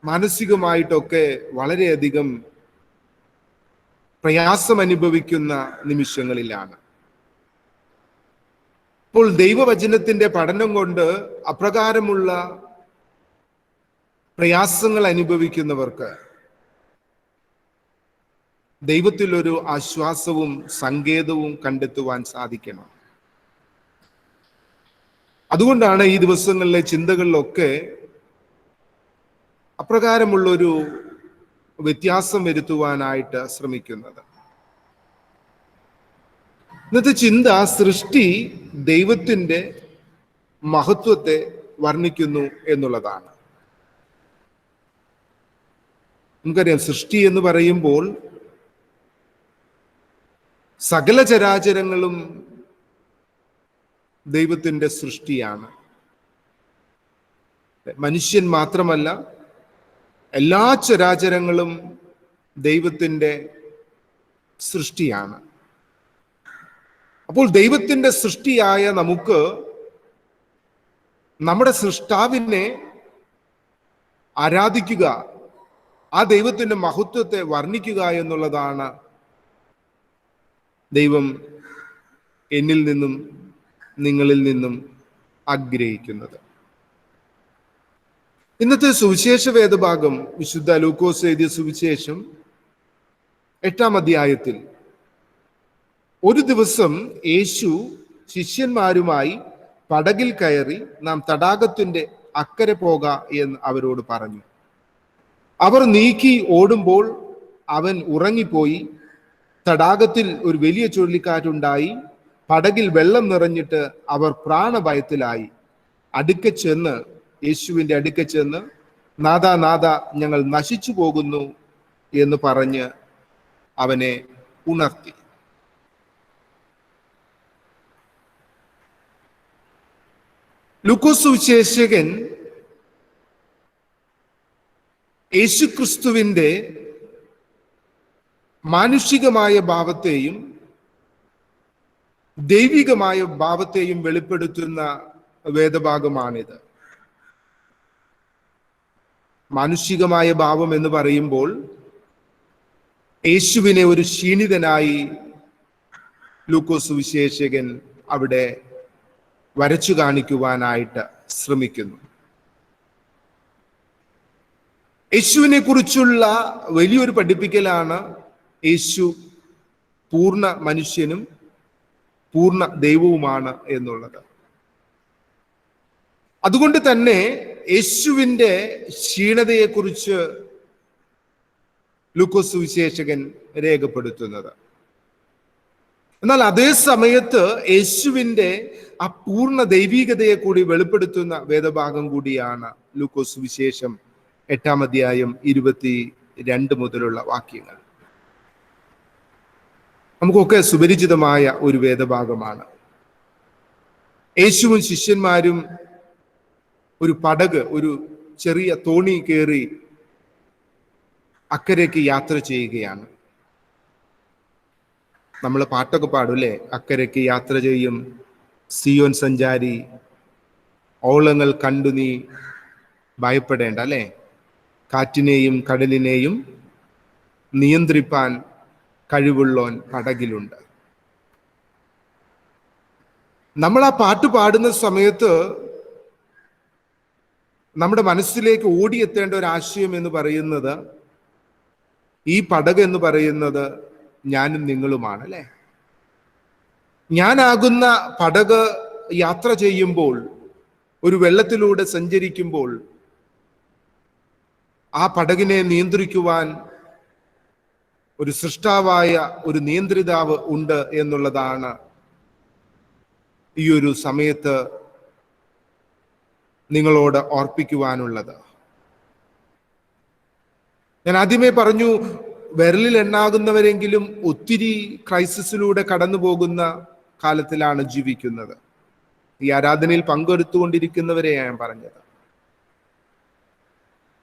മാനസികമായിട്ടൊക്കെ വളരെയധികം പ്രയാസം അനുഭവിക്കുന്ന നിമിഷങ്ങളിലാണ്. ഇപ്പോൾ ദൈവവചനത്തിന്റെ പഠനം കൊണ്ട് അപ്രകാരമുള്ള പ്രയാസങ്ങൾ അനുഭവിക്കുന്നവർക്ക് ദൈവത്തിലൊരു ആശ്വാസവും സങ്കേതവും കണ്ടെത്തുവാൻ സാധിക്കണം. അതുകൊണ്ടാണ് ഈ ദിവസങ്ങളിലെ ചിന്തകളിലൊക്കെ അപ്രകാരമുള്ളൊരു വ്യത്യാസം വരുത്തുവാനായിട്ട് ശ്രമിക്കുന്നത്. ഇന്നത്തെ ചിന്ത സൃഷ്ടി ദൈവത്തിന്റെ മഹത്വത്തെ വർണ്ണിക്കുന്നു എന്നുള്ളതാണ്. നമുക്കറിയാം, സൃഷ്ടി എന്ന് പറയുമ്പോൾ സകല ചരാചരങ്ങളും ദൈവത്തിന്റെ സൃഷ്ടിയാണ്. മനുഷ്യൻ മാത്രമല്ല, എല്ലാ ചരാചരങ്ങളും ദൈവത്തിന്റെ സൃഷ്ടിയാണ്. അപ്പോൾ ദൈവത്തിന്റെ സൃഷ്ടിയായ നമുക്ക് നമ്മുടെ സൃഷ്ടാവിനെ ആരാധിക്കുക, ആ ദൈവത്തിന്റെ മഹത്വത്തെ വർണ്ണിക്കുക എന്നുള്ളതാണ് ദൈവം എന്നിൽ നിന്നും നിങ്ങളിൽ നിന്നും ആഗ്രഹിക്കുന്നത്. ഇന്നത്തെ സുവിശേഷ വേദഭാഗം വിശുദ്ധ ലൂക്കോസ് എഴുതിയ സുവിശേഷം 8-ാം അധ്യായത്തിൽ ഒരു ദിവസം യേശു ശിഷ്യന്മാരുമായി പടകിൽ കയറി നാം തടാകത്തിന്റെ അക്കരെ പോക എന്ന് അവരോട് പറഞ്ഞു. അവർ നീക്കി ഓടുമ്പോൾ അവൻ ഉറങ്ങിപ്പോയി. തടാകത്തിൽ ഒരു വലിയ ചുഴലിക്കാറ്റുണ്ടായി. പടകിൽ വെള്ളം നിറഞ്ഞിട്ട് അവർ പ്രാണഭയത്തിലായി. യേശുവിന്റെ അടുക്ക ചെന്ന് നാഥാ നാഥാ, ഞങ്ങൾ നശിച്ചു പോകുന്നു എന്ന് പറഞ്ഞ് അവനെ ഉണർത്തി. ലൂക്കോസ് സുവിശേഷകൻ യേശുക്രിസ്തുവിന്റെ മാനുഷികമായ ഭാവത്തെയും ദൈവികമായ ഭാവത്തെയും വെളിപ്പെടുത്തുന്ന വേദഭാഗമാണിത്. മാനുഷികമായ ഭാവം എന്ന് പറയുമ്പോൾ യേശുവിനെ ഒരു ക്ഷീണിതനായി ലൂക്കോസ് സുവിശേഷകൻ അവിടെ വരച്ചു കാണിക്കുവാനായിട്ട് ശ്രമിക്കുന്നു. യേശുവിനെ കുറിച്ചുള്ള വലിയൊരു പഠിപ്പിക്കലാണ് യേശു പൂർണ്ണ മനുഷ്യനും പൂർണ്ണ ദൈവവുമാണ് എന്നുള്ളത്. അതുകൊണ്ട് തന്നെ യേശുവിന്റെ ക്ഷീണതയെക്കുറിച്ച് ലൂക്കോസ് സുവിശേഷകൻ രേഖപ്പെടുത്തുന്നത്. എന്നാൽ അതേ സമയത്ത് യേശുവിന്റെ ആ പൂർണ്ണ ദൈവികതയെ കൂടി വെളിപ്പെടുത്തുന്ന വേദഭാഗം കൂടിയാണ് ലൂക്കോസ് സുവിശേഷം 8-ാം അധ്യായം 22 മുതലുള്ള വാക്യങ്ങൾ. നമുക്കൊക്കെ സുപരിചിതമായ ഒരു വേദഭാഗമാണ്. യേശുവും ശിഷ്യന്മാരും ഒരു പടക്, ഒരു ചെറിയ തോണി കയറി അക്കരയ്ക്ക് യാത്ര ചെയ്യുകയാണ്. നമ്മൾ പാട്ടൊക്കെ പാടും അല്ലേ? അക്കരയ്ക്ക് യാത്ര ചെയ്യും സിയോൻ സഞ്ചാരി, ഓളങ്ങൾ കണ്ടു നീ ഭയപ്പെടേണ്ട അല്ലേ, കാറ്റിനെയും കടലിനെയും നിയന്ത്രിപ്പാൻ കഴിവുള്ളോൻ പടകിലുണ്ട്. നമ്മൾ ആ പാട്ട് പാടുന്ന സമയത്ത് നമ്മുടെ മനസ്സിലേക്ക് ഓടിയെത്തേണ്ട ഒരു ആശയം എന്ന് പറയുന്നത്, ഈ പടക് എന്ന് പറയുന്നത് ഞാനും നിങ്ങളുമാണ് അല്ലെ. ഞാനാകുന്ന പടക് യാത്ര ചെയ്യുമ്പോൾ, ഒരു വെള്ളത്തിലൂടെ സഞ്ചരിക്കുമ്പോൾ ആ പടകിനെ നിയന്ത്രിക്കുവാൻ ഒരു സൃഷ്ടാവായ ഒരു നിയന്ത്രിതാവ് ഉണ്ട് എന്നുള്ളതാണ് ഈ ഒരു സമയത്ത് നിങ്ങളോട് ഓർപ്പിക്കുവാനുള്ളത്. ഞാൻ ആദ്യമേ പറഞ്ഞു, വിരലിൽ എണ്ണാകുന്നവരെങ്കിലും ഒത്തിരി ക്രൈസിസിലൂടെ കടന്നു പോകുന്ന കാലത്തിലാണ് ജീവിക്കുന്നത്. ഈ ആരാധനയിൽ പങ്കെടുത്തുകൊണ്ടിരിക്കുന്നവരെ ഞാൻ പറഞ്ഞത്.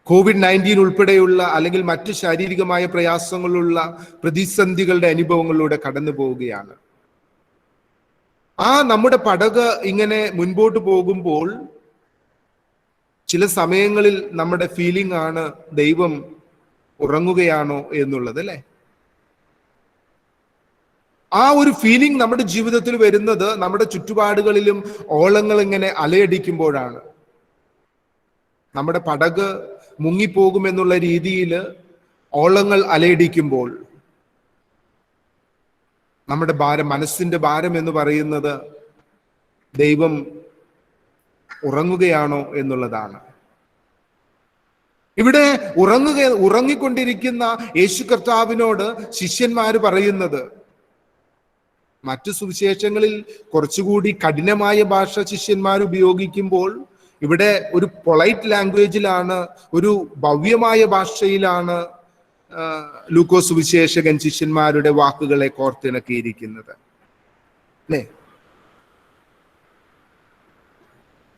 COVID-19 ഉൾപ്പെടെയുള്ള അല്ലെങ്കിൽ മറ്റ് ശാരീരികമായ പ്രയാസങ്ങളുള്ള പ്രതിസന്ധികളുടെ അനുഭവങ്ങളിലൂടെ കടന്നു പോവുകയാണ്. നമ്മുടെ പടക് ഇങ്ങനെ മുൻപോട്ട് പോകുമ്പോൾ ചില സമയങ്ങളിൽ നമ്മുടെ ഫീലിംഗ് ആണ് ദൈവം ഉറങ്ങുകയാണോ എന്നുള്ളത് അല്ലെ. ആ ഒരു ഫീലിംഗ് നമ്മുടെ ജീവിതത്തിൽ വരുന്നത് നമ്മുടെ ചുറ്റുപാടുകളിലും ഓളങ്ങൾ ഇങ്ങനെ അലയടിക്കുമ്പോഴാണ്. നമ്മുടെ പടക് മുങ്ങിപ്പോകുമെന്നുള്ള രീതിയിൽ ഓളങ്ങൾ അലയടിക്കുമ്പോൾ നമ്മുടെ ഭാരം, മനസ്സിന്റെ ഭാരം എന്ന് പറയുന്നത് ദൈവം ഉറങ്ങുകയാണോ എന്നുള്ളതാണ്. ഇവിടെ ഉറങ്ങിക്കൊണ്ടിരിക്കുന്ന യേശു കർത്താവിനോട് ശിഷ്യന്മാര് പറയുന്നത്, മറ്റു സുവിശേഷങ്ങളിൽ കുറച്ചുകൂടി കഠിനമായ ഭാഷ ശിഷ്യന്മാർ ഉപയോഗിക്കുമ്പോൾ ഇവിടെ ഒരു പൊളൈറ്റ് ലാംഗ്വേജിലാണ്, ഒരു ഭവ്യമായ ഭാഷയിലാണ് ലൂക്കോസ് സുവിശേഷകൻ ശിഷ്യന്മാരുടെ വാക്കുകളെ കോർത്തിണക്കിയിരിക്കുന്നത് അല്ലേ.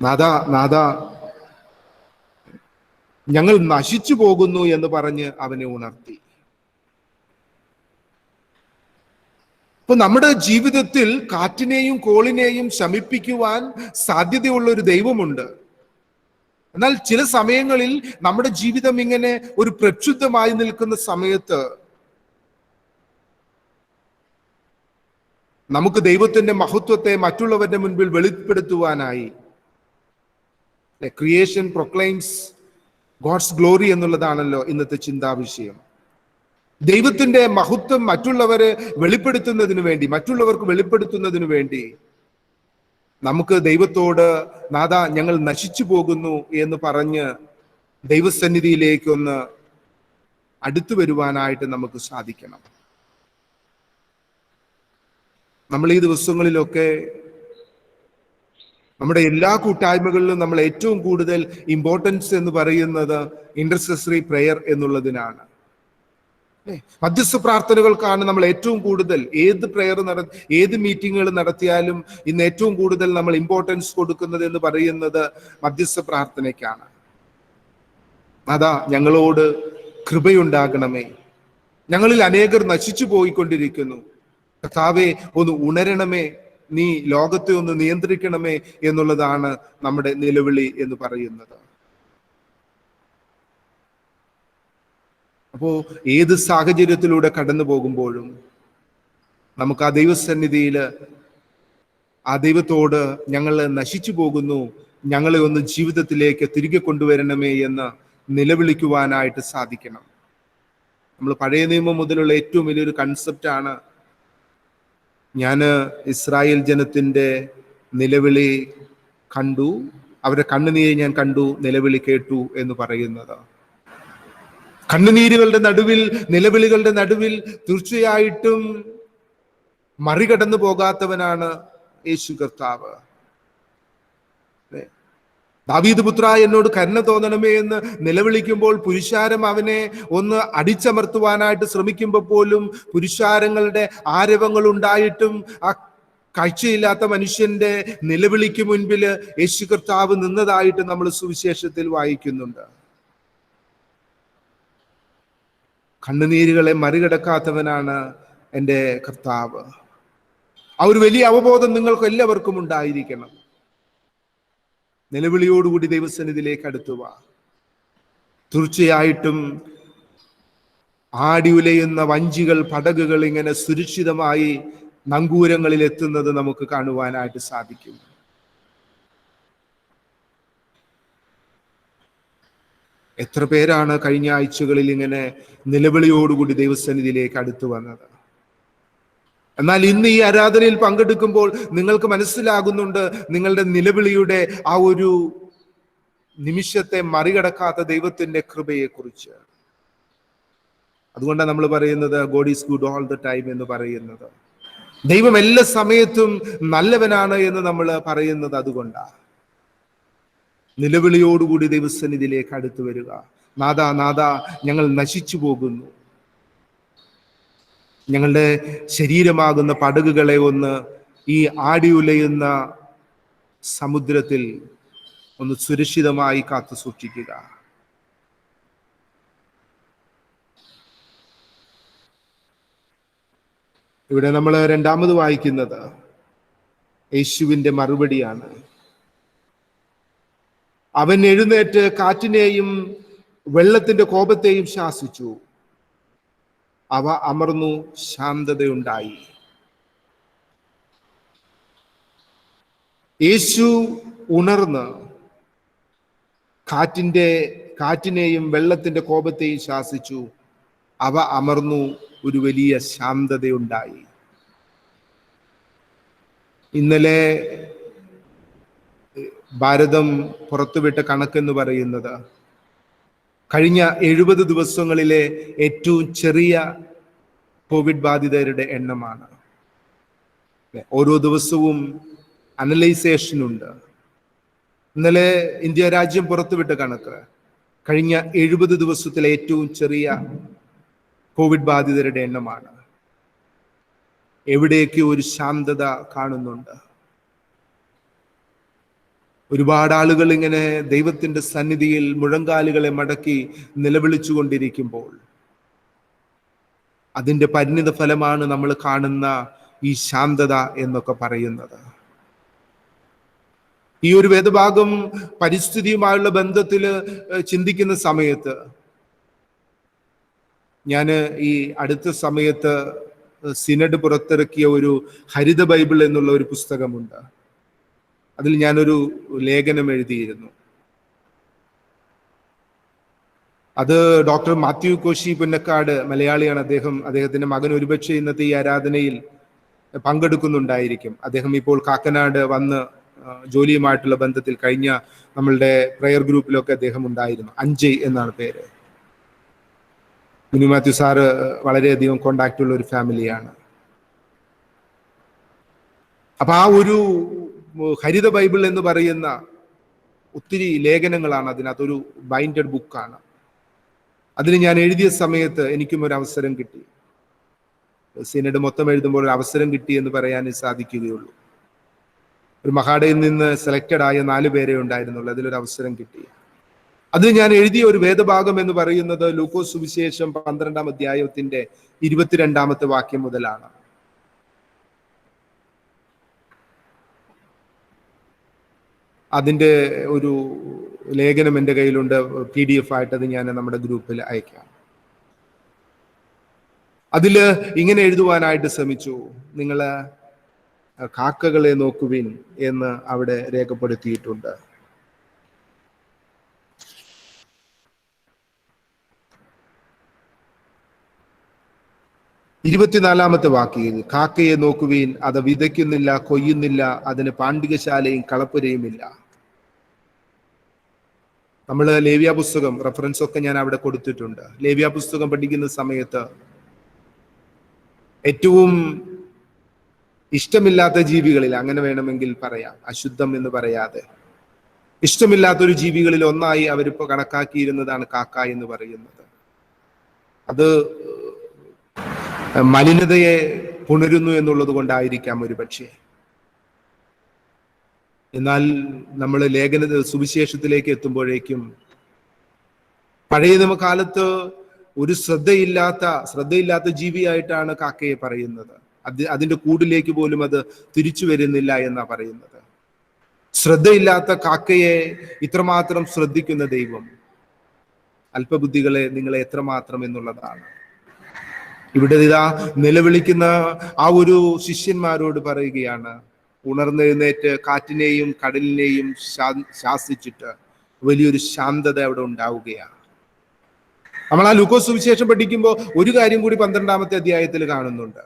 നാഥാ, ഞങ്ങൾ നശിച്ചു പോകുന്നു എന്ന് പറഞ്ഞ് അവനെ ഉണർത്തി. അപ്പൊ നമ്മുടെ ജീവിതത്തിൽ കാറ്റിനെയും കോളിനെയും ശമിപ്പിക്കുവാൻ സാധ്യതയുള്ള ഒരു ദൈവമുണ്ട്. എന്നാൽ ചില സമയങ്ങളിൽ നമ്മുടെ ജീവിതം ഇങ്ങനെ ഒരു പ്രക്ഷുബ്ധമായി നിൽക്കുന്ന സമയത്ത് നമുക്ക് ദൈവത്തിന്റെ മഹത്വത്തെ മറ്റുള്ളവരുടെ മുൻപിൽ വെളിപ്പെടുത്തുവാനായി, ക്രിയേഷൻ പ്രൊക്ലൈംസ് ഗോഡ്സ് ഗ്ലോറി എന്നുള്ളതാണല്ലോ ഇന്നത്തെ ചിന്താവിഷയം. ദൈവത്തിന്റെ മഹത്വം മറ്റുള്ളവർക്ക് വെളിപ്പെടുത്തുന്നതിനു വേണ്ടി നമുക്ക് ദൈവത്തോട് നാഥാ ഞങ്ങൾ നശിച്ചു പോകുന്നു എന്ന് പറഞ്ഞ് ദൈവസന്നിധിയിലേക്കൊന്ന് അടുത്തു വരുവാനായിട്ട് നമുക്ക് സാധിക്കണം. നമ്മൾ ഈ ദിവസങ്ങളിലൊക്കെ നമ്മുടെ എല്ലാ കൂട്ടായ്മകളിലും നമ്മൾ ഏറ്റവും കൂടുതൽ ഇമ്പോർട്ടൻസ് എന്ന് പറയുന്നത് ഇന്റർസെസറി പ്രെയർ എന്നുള്ളതിനാണ്. മധ്യസ്ഥ പ്രാർത്ഥനകൾക്കാണ് നമ്മൾ ഏറ്റവും കൂടുതൽ ഏത് മീറ്റിങ്ങുകൾ നടത്തിയാലും ഇന്ന് ഏറ്റവും കൂടുതൽ നമ്മൾ ഇമ്പോർട്ടൻസ് കൊടുക്കുന്നത് എന്ന് പറയുന്നത് മധ്യസ്ഥ പ്രാർത്ഥനയ്ക്കാണ്. അതാ ഞങ്ങളോട് കൃപയുണ്ടാകണമേ, ഞങ്ങളിൽ അനേകർ നശിച്ചു പോയിക്കൊണ്ടിരിക്കുന്നു, കർത്താവേ ഒന്ന് ഉണരണമേ, നീ ലോകത്തെ ഒന്ന് നിയന്ത്രിക്കണമേ എന്നുള്ളതാണ് നമ്മുടെ നിലവിളി എന്ന് പറയുന്നത്. അപ്പോ ഏത് സാഹചര്യത്തിലൂടെ കടന്നു പോകുമ്പോഴും നമുക്ക് ആ ദൈവസന്നിധിയിൽ ആ ദൈവത്തോട് ഞങ്ങൾ നശിച്ചു പോകുന്നു, ഞങ്ങളെ ഒന്ന് ജീവിതത്തിലേക്ക് തിരികെ കൊണ്ടുവരണമേ എന്ന് നിലവിളിക്കുവാനായിട്ട് സാധിക്കണം. നമ്മൾ പഴയ നിയമം മുതലുള്ള ഏറ്റവും വലിയൊരു കൺസെപ്റ്റാണ് ഞാൻ ഇസ്രായേൽ ജനത്തിന്റെ നിലവിളി കണ്ടു, അവരുടെ കണ്ണുനീര് ഞാൻ കണ്ടു, നിലവിളി കേട്ടു എന്ന് പറയുന്നത്. കണ്ണുനീരുകളുടെ നടുവിൽ, നിലവിളികളുടെ നടുവിൽ തീർച്ചയായിട്ടും മറികടന്നു പോകാത്തവനാണ് യേശു കർത്താവ്. ദാവീദ് പുത്ര എന്നോട് കരുണ തോന്നണമേ എന്ന് നിലവിളിക്കുമ്പോൾ പുരുഷാരം അവനെ ഒന്ന് അടിച്ചമർത്തുവാനായിട്ട് ശ്രമിക്കുമ്പോൾ പോലും പുരുഷാരങ്ങളുടെ ആരവങ്ങൾ ഉണ്ടായിട്ടും ആ കാഴ്ചയില്ലാത്ത മനുഷ്യന്റെ നിലവിളിക്ക് മുൻപിൽ യേശു കർത്താവ് നിന്നതായിട്ട് നമ്മൾ സുവിശേഷത്തിൽ വായിക്കുന്നുണ്ട്. കണ്ണുനീരുകളെ മറികടക്കാത്തവനാണ് എൻ്റെ കർത്താവ്. ആ ഒരു വലിയ അവബോധം നിങ്ങൾക്ക് എല്ലാവർക്കും ഉണ്ടായിരിക്കണം. നിലവിളിയോടുകൂടി ദൈവസന്നിധിയിലേക്ക് അടുത്തുക. തീർച്ചയായിട്ടും ആടി ഉലയുന്ന വഞ്ചികൾ, പടകുകൾ ഇങ്ങനെ സുരക്ഷിതമായി നങ്കൂരങ്ങളിൽ എത്തുന്നത് നമുക്ക് കാണുവാനായിട്ട് സാധിക്കും. എത്ര പേരാണ് കഴിഞ്ഞ ആഴ്ചകളിൽ ഇങ്ങനെ നിലവിളിയോടുകൂടി ദൈവസന്നിധിയിലേക്ക് അടുത്തു വന്നത്. എന്നാൽ ഇന്ന് ഈ ആരാധനയിൽ പങ്കെടുക്കുമ്പോൾ നിങ്ങൾക്ക് മനസ്സിലാകുന്നുണ്ട് നിങ്ങളുടെ നിലവിളിയുടെ ആ ഒരു നിമിഷത്തെ മറികടക്കാത്ത ദൈവത്തിന്റെ കൃപയെ കുറിച്ച്. അതുകൊണ്ടാണ് നമ്മൾ പറയുന്നത് God is good all the time എന്ന് പറയുന്നത്. ദൈവം എല്ലാ സമയത്തും നല്ലവനാണ് എന്ന് നമ്മൾ പറയുന്നത് അതുകൊണ്ടാണ്. നിലവിളിയോടുകൂടി ദൈവസന്നിധിയിലേക്ക് അടുത്തു വരിക. നാഥാ നാഥാ ഞങ്ങൾ നശിച്ചു പോകുന്നു, ഞങ്ങളുടെ ശരീരമാകുന്ന പടകുകളെ ഒന്ന് ഈ ആടി ഉലയുന്ന സമുദ്രത്തിൽ ഒന്ന് സുരക്ഷിതമായി കാത്തു സൂക്ഷിക്കുക. ഇവിടെ നമ്മൾ രണ്ടാമത് വായിക്കുന്നത് യേശുവിന്റെ മറുപടിയാണ്. അവൻ എഴുന്നേറ്റ് കാറ്റിനെയും വെള്ളത്തിന്റെ കോപത്തെയും ശാസിച്ചു, അവ അമർന്നു, ശാന്തതയുണ്ടായി. യേശു ഉണർന്ന് കാറ്റിനെയും വെള്ളത്തിന്റെ കോപത്തെയും ശാസിച്ചു, അവ അമർന്നു, ഒരു വലിയ ശാന്തതയുണ്ടായി. ഇന്നലെ ഭാരതം പുറത്തുവിട്ട കണക്കെന്ന് പറയുന്നത് കഴിഞ്ഞ 70 ദിവസങ്ങളിലെ ഏറ്റവും ചെറിയ കോവിഡ് ബാധിതരുടെ എണ്ണമാണ്. ഓരോ ദിവസവും അനലൈസേഷൻ ഉണ്ട്. ഇന്നലെ ഇന്ത്യ രാജ്യം പുറത്തുവിട്ട കണക്ക് കഴിഞ്ഞ 70 ദിവസത്തിലെ ഏറ്റവും ചെറിയ കോവിഡ് ബാധിതരുടെ എണ്ണമാണ്. എവിടെയൊക്കെ ഒരു ശാന്തത കാണുന്നുണ്ട്. ഒരുപാട് ആളുകൾ ഇങ്ങനെ ദൈവത്തിന്റെ സന്നിധിയിൽ മുഴങ്കാലുകളെ മടക്കി നിലവിളിച്ചു കൊണ്ടിരിക്കുമ്പോൾ അതിന്റെ പരിണിത ഫലമാണ് നമ്മൾ കാണുന്ന ഈ ശാന്തത എന്നൊക്കെ പറയുന്നത്. ഈ ഒരു വേദഭാഗം പരിസ്ഥിതിയുമായുള്ള ബന്ധത്തിൽ ചിന്തിക്കുന്ന സമയത്ത് ഞാൻ ഈ അടുത്ത സമയത്ത് സിനഡ് പുറത്തിറക്കിയ ഒരു ഹരിത ബൈബിൾ എന്നുള്ള ഒരു പുസ്തകമുണ്ട്. അതിൽ ഞാനൊരു ലേഖനം എഴുതിയിരുന്നു. അത് ഡോക്ടർ മാത്യു കോശി പുന്നക്കാട്, മലയാളിയാണ് അദ്ദേഹം. അദ്ദേഹത്തിന്റെ മകൻ ഒരുപക്ഷെ ഇന്നത്തെ ഈ ആരാധനയിൽ പങ്കെടുക്കുന്നുണ്ടായിരിക്കും. അദ്ദേഹം ഇപ്പോൾ കാക്കനാട് വന്ന് ജോലിയുമായിട്ടുള്ള ബന്ധത്തിൽ കഴിഞ്ഞ നമ്മളുടെ പ്രയർ ഗ്രൂപ്പിലൊക്കെ അദ്ദേഹം ഉണ്ടായിരുന്നു. അഞ്ജയ് എന്നാണ് പേര്. മിനി മാത്യു സാറ് വളരെയധികം കോണ്ടാക്ട് ഉള്ള ഒരു ഫാമിലിയാണ്. അപ്പൊ ആ ഒരു ഹരിത ബൈബിൾ എന്ന് പറയുന്ന ഒത്തിരി ലേഖനങ്ങളാണ് അതിനകത്തൊരു ബൈൻഡഡ് ബുക്കാണ്. അതിന് ഞാൻ എഴുതിയ സമയത്ത് എനിക്കും ഒരു അവസരം കിട്ടി. സിനഡ് മൊത്തം എഴുതുമ്പോൾ ഒരു അവസരം കിട്ടി എന്ന് പറയാൻ സാധിക്കുകയുള്ളൂ. ഒരു മഹാഡയിൽ നിന്ന് സെലക്റ്റഡ് ആയ 4 പേരെ ഉണ്ടായിരുന്നുള്ളൂ. അതിലൊരു അവസരം കിട്ടി. അത് ഞാൻ എഴുതിയ ഒരു വേദഭാഗം എന്ന് പറയുന്നത് ലൂക്കോസ് സുവിശേഷം 12-ാം അധ്യായത്തിന്റെ 22-ാമത്തെ വാക്യം മുതലാണ്. അതിന്റെ ഒരു ലേഖനം എൻ്റെ കയ്യിലുണ്ട്, PDF ആയിട്ട്. അത് ഞാൻ നമ്മുടെ ഗ്രൂപ്പിൽ അയക്കാം. അതില് ഇങ്ങനെ എഴുതുവാനായിട്ട് ശ്രമിച്ചു: നിങ്ങള് കാക്കകളെ നോക്കുവിൻ എന്ന് അവിടെ രേഖപ്പെടുത്തിയിട്ടുണ്ട്. ഇരുപത്തിനാലാമത്തെ വാക്യം: കാക്കയെ നോക്കുവീൻ, അത് വിതയ്ക്കുന്നില്ല, കൊയ്യുന്നില്ല, അതിന് പാണ്ഡികശാലയും കളപ്പുരയുമില്ല. നമ്മൾ ലേവ്യ പുസ്തകം റെഫറൻസ് ഒക്കെ ഞാൻ അവിടെ കൊടുത്തിട്ടുണ്ട്. ലേവ്യ പുസ്തകം പഠിക്കുന്ന സമയത്ത് ഏറ്റവും ഇഷ്ടമില്ലാത്ത ജീവികളിൽ, അങ്ങനെ വേണമെങ്കിൽ പറയാം, അശുദ്ധം എന്ന് പറയാതെ ഇഷ്ടമില്ലാത്തൊരു ജീവികളിൽ ഒന്നായി അവരിപ്പോ കണക്കാക്കിയിരുന്നതാണ് കാക്ക എന്ന് പറയുന്നത്. അത് മലിനതയെ പുണരുന്നു എന്നുള്ളത് കൊണ്ടായിരിക്കാം ഒരു പക്ഷേ. എന്നാൽ നമ്മൾ സുവിശേഷത്തിലേക്ക് എത്തുമ്പോഴേക്കും പഴയ നിയമകാലത്ത് ഒരു ശ്രദ്ധയില്ലാത്ത ജീവിയായിട്ടാണ് കാക്കയെ പറയുന്നത്. അതിന്റെ കൂടിലേക്ക് പോലും അത് തിരിച്ചു വരുന്നില്ല എന്നാ പറയുന്നത്. ശ്രദ്ധയില്ലാത്ത കാക്കയെ ഇത്രമാത്രം ശ്രദ്ധിക്കുന്ന ദൈവം അല്പബുദ്ധികളെ നിങ്ങളെ എത്രമാത്രം എന്നുള്ളതാണ്. ഇവിടെ ഇതാ നിലവിളിക്കുന്ന ആ ഒരു ശിഷ്യന്മാരോട് പറയുകയാണ്: ഉണർന്നെഴുന്നേറ്റ് കാറ്റിനെയും കടലിനെയും ശാസിച്ചിട്ട് വലിയൊരു ശാന്തത അവിടെ ഉണ്ടാവുകയാണ്. നമ്മൾ ആ ലൂക്കോസ് സുവിശേഷം പഠിക്കുമ്പോൾ ഒരു കാര്യം കൂടി 12-ാമത്തെ അധ്യായത്തിൽ കാണുന്നുണ്ട്.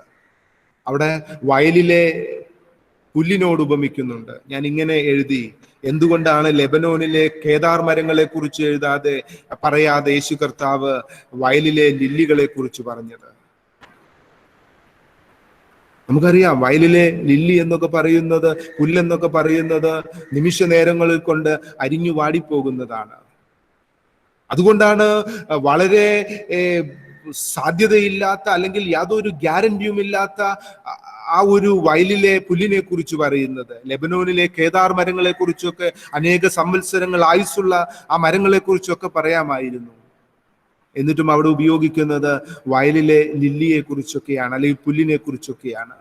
അവിടെ വയലിലെ പുല്ലിനോട് ഉപമിക്കുന്നുണ്ട്. ഞാൻ ഇങ്ങനെ എഴുതി: എന്തുകൊണ്ടാണ് ലെബനോനിലെ കേദാർ മരങ്ങളെ കുറിച്ച് പറയാതെ യേശു കർത്താവ് വയലിലെ ലില്ലികളെ കുറിച്ച് പറഞ്ഞത്? നമുക്കറിയാം, വയലിലെ ലില്ലി എന്നൊക്കെ പറയുന്നത്, പുല്ലെന്നൊക്കെ പറയുന്നത് നിമിഷ നേരങ്ങളിൽ കൊണ്ട് അരിഞ്ഞു വാടിപ്പോകുന്നതാണ്. അതുകൊണ്ടാണ് വളരെ സാധ്യതയില്ലാത്ത, അല്ലെങ്കിൽ യാതൊരു ഗ്യാരണ്ടിയും ഇല്ലാത്ത ആ ഒരു വയലിലെ പുല്ലിനെ കുറിച്ച് പറയുന്നത്. ലെബനോനിലെ കേദാർ മരങ്ങളെ കുറിച്ചൊക്കെ, അനേക സംവത്സരങ്ങൾ ആയുസ്സുള്ള ആ മരങ്ങളെ കുറിച്ചൊക്കെ പറയാമായിരുന്നു. എന്നിട്ടും അവിടെ ഉപയോഗിക്കുന്നത് വയലിലെ ലില്ലിയെ കുറിച്ചൊക്കെയാണ്, അല്ലെങ്കിൽ പുല്ലിനെ കുറിച്ചൊക്കെയാണ്.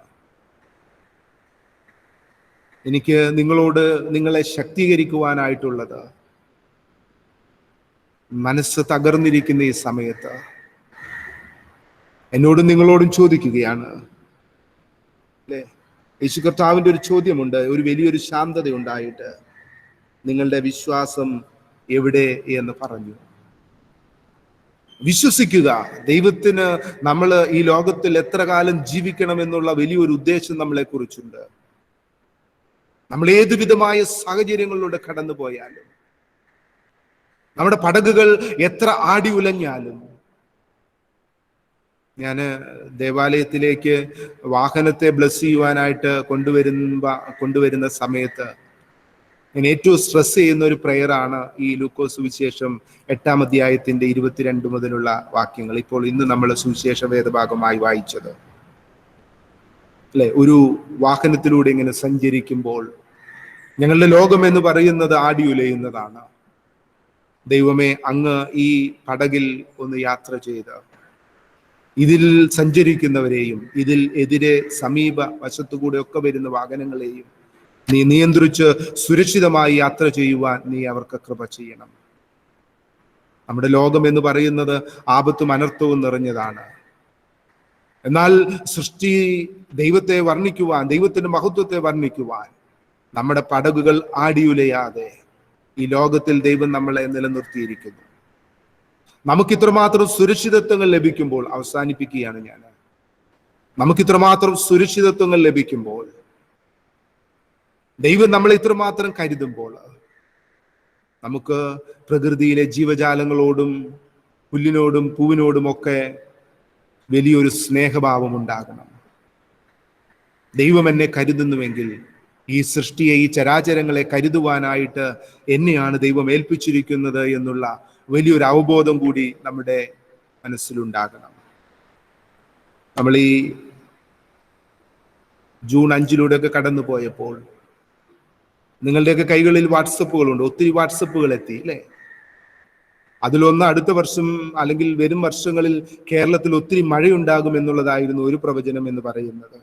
എനിക്ക് നിങ്ങളെ ശക്തീകരിക്കുവാനായിട്ടുള്ളത്, മനസ്സ് തകർന്നിരിക്കുന്ന ഈ സമയത്ത് എന്നോടും നിങ്ങളോടും ചോദിക്കുകയാണ് അല്ലേ? യേശു കർത്താവിന്റെ ഒരു ചോദ്യമുണ്ട്, ഒരു വലിയൊരു ശാന്തത ഉണ്ടായിട്ട്: നിങ്ങളുടെ വിശ്വാസം എവിടെ എന്ന് പറഞ്ഞു. വിശ്വസിക്കുക. ദൈവത്തിന് നമ്മൾ ഈ ലോകത്തിൽ എത്ര കാലം ജീവിക്കണം എന്നുള്ള വലിയൊരു ഉദ്ദേശം നമ്മളെ കുറിച്ചുണ്ട്. നമ്മൾ ഏതു വിധമായ സാഹചര്യങ്ങളിലൂടെ കടന്നു പോയാലും, നമ്മുടെ പടകുകൾ എത്ര ആടി ഉലഞ്ഞാലും. ഞാൻ ദേവാലയത്തിലേക്ക് വാഹനത്തെ ബ്ലസ് ചെയ്യുവാനായിട്ട് കൊണ്ടുവരുന്ന സമയത്ത് ഞാൻ ഏറ്റവും സ്ട്രെസ് ചെയ്യുന്ന ഒരു പ്രെയറാണ് ഈ ലൂക്കോസ് സുവിശേഷം 8-ാം അധ്യായത്തിന്റെ 22 മുതലുള്ള വാക്യങ്ങൾ. ഇപ്പോൾ ഇന്ന് നമ്മൾ സുവിശേഷ വേദഭാഗമായി വായിച്ചത് അല്ലെ? ഒരു വാഹനത്തിലൂടെ ഇങ്ങനെ സഞ്ചരിക്കുമ്പോൾ ഞങ്ങളുടെ ലോകം എന്ന് പറയുന്നത് ആടി ഉലയുന്നതാണ്. ദൈവമേ, അങ്ങ് ഈ പടകിൽ ഒന്ന് യാത്ര ചെയ്ത് ഇതിൽ സഞ്ചരിക്കുന്നവരെയും ഇതിൽ എതിരെ സമീപ വശത്തുകൂടെ ഒക്കെ വരുന്ന വാഹനങ്ങളെയും നീ നിയന്ത്രിച്ച് സുരക്ഷിതമായി യാത്ര ചെയ്യുവാൻ നീ അവർക്ക് കൃപ ചെയ്യണം. നമ്മുടെ ലോകം എന്ന് പറയുന്നത് ആപത്തും അനർത്ഥവും നിറഞ്ഞതാണ്. എന്നാൽ സൃഷ്ടി ദൈവത്തെ വർണ്ണിക്കുവാൻ, ദൈവത്തിന്റെ മഹത്വത്തെ വർണ്ണിക്കുവാൻ നമ്മുടെ പടകുകൾ ആടിയുലയാതെ ഈ ലോകത്തിൽ ദൈവം നമ്മളെ നിലനിർത്തിയിരിക്കുന്നു. നമുക്കിത്രമാത്രം സുരക്ഷിതത്വങ്ങൾ ലഭിക്കുമ്പോൾ, അവസാനിപ്പിക്കുകയാണ് ഞാൻ, നമുക്കിത്രമാത്രം സുരക്ഷിതത്വങ്ങൾ ലഭിക്കുമ്പോൾ, ദൈവം നമ്മളെ ഇത്രമാത്രം കരുതുമ്പോൾ, നമുക്ക് പ്രകൃതിയിലെ ജീവജാലങ്ങളോടും പുല്ലിനോടും പൂവിനോടും ഒക്കെ വലിയൊരു സ്നേഹഭാവം ഉണ്ടാകണം. ദൈവം എന്നെ കരുതുന്നുവെങ്കിൽ ഈ സൃഷ്ടിയെ, ഈ ചരാചരങ്ങളെ കരുതുവാനായിട്ട് എന്നെയാണ് ദൈവം ഏൽപ്പിച്ചിരിക്കുന്നത് എന്നുള്ള വലിയൊരു അവബോധം കൂടി നമ്മുടെ മനസ്സിലുണ്ടാകണം. നമ്മൾ ഈ ജൂൺ 5 കടന്നു പോയപ്പോൾ നിങ്ങളുടെയൊക്കെ കൈകളിൽ വാട്സപ്പുകളുണ്ട്. ഒത്തിരി വാട്സപ്പുകൾ എത്തി അല്ലേ? അതിലൊന്ന് അടുത്ത വർഷം അല്ലെങ്കിൽ വരും വർഷങ്ങളിൽ കേരളത്തിൽ ഒത്തിരി മഴയുണ്ടാകും എന്നുള്ളതായിരുന്നു ഒരു പ്രവചനം എന്ന് പറയുന്നത്.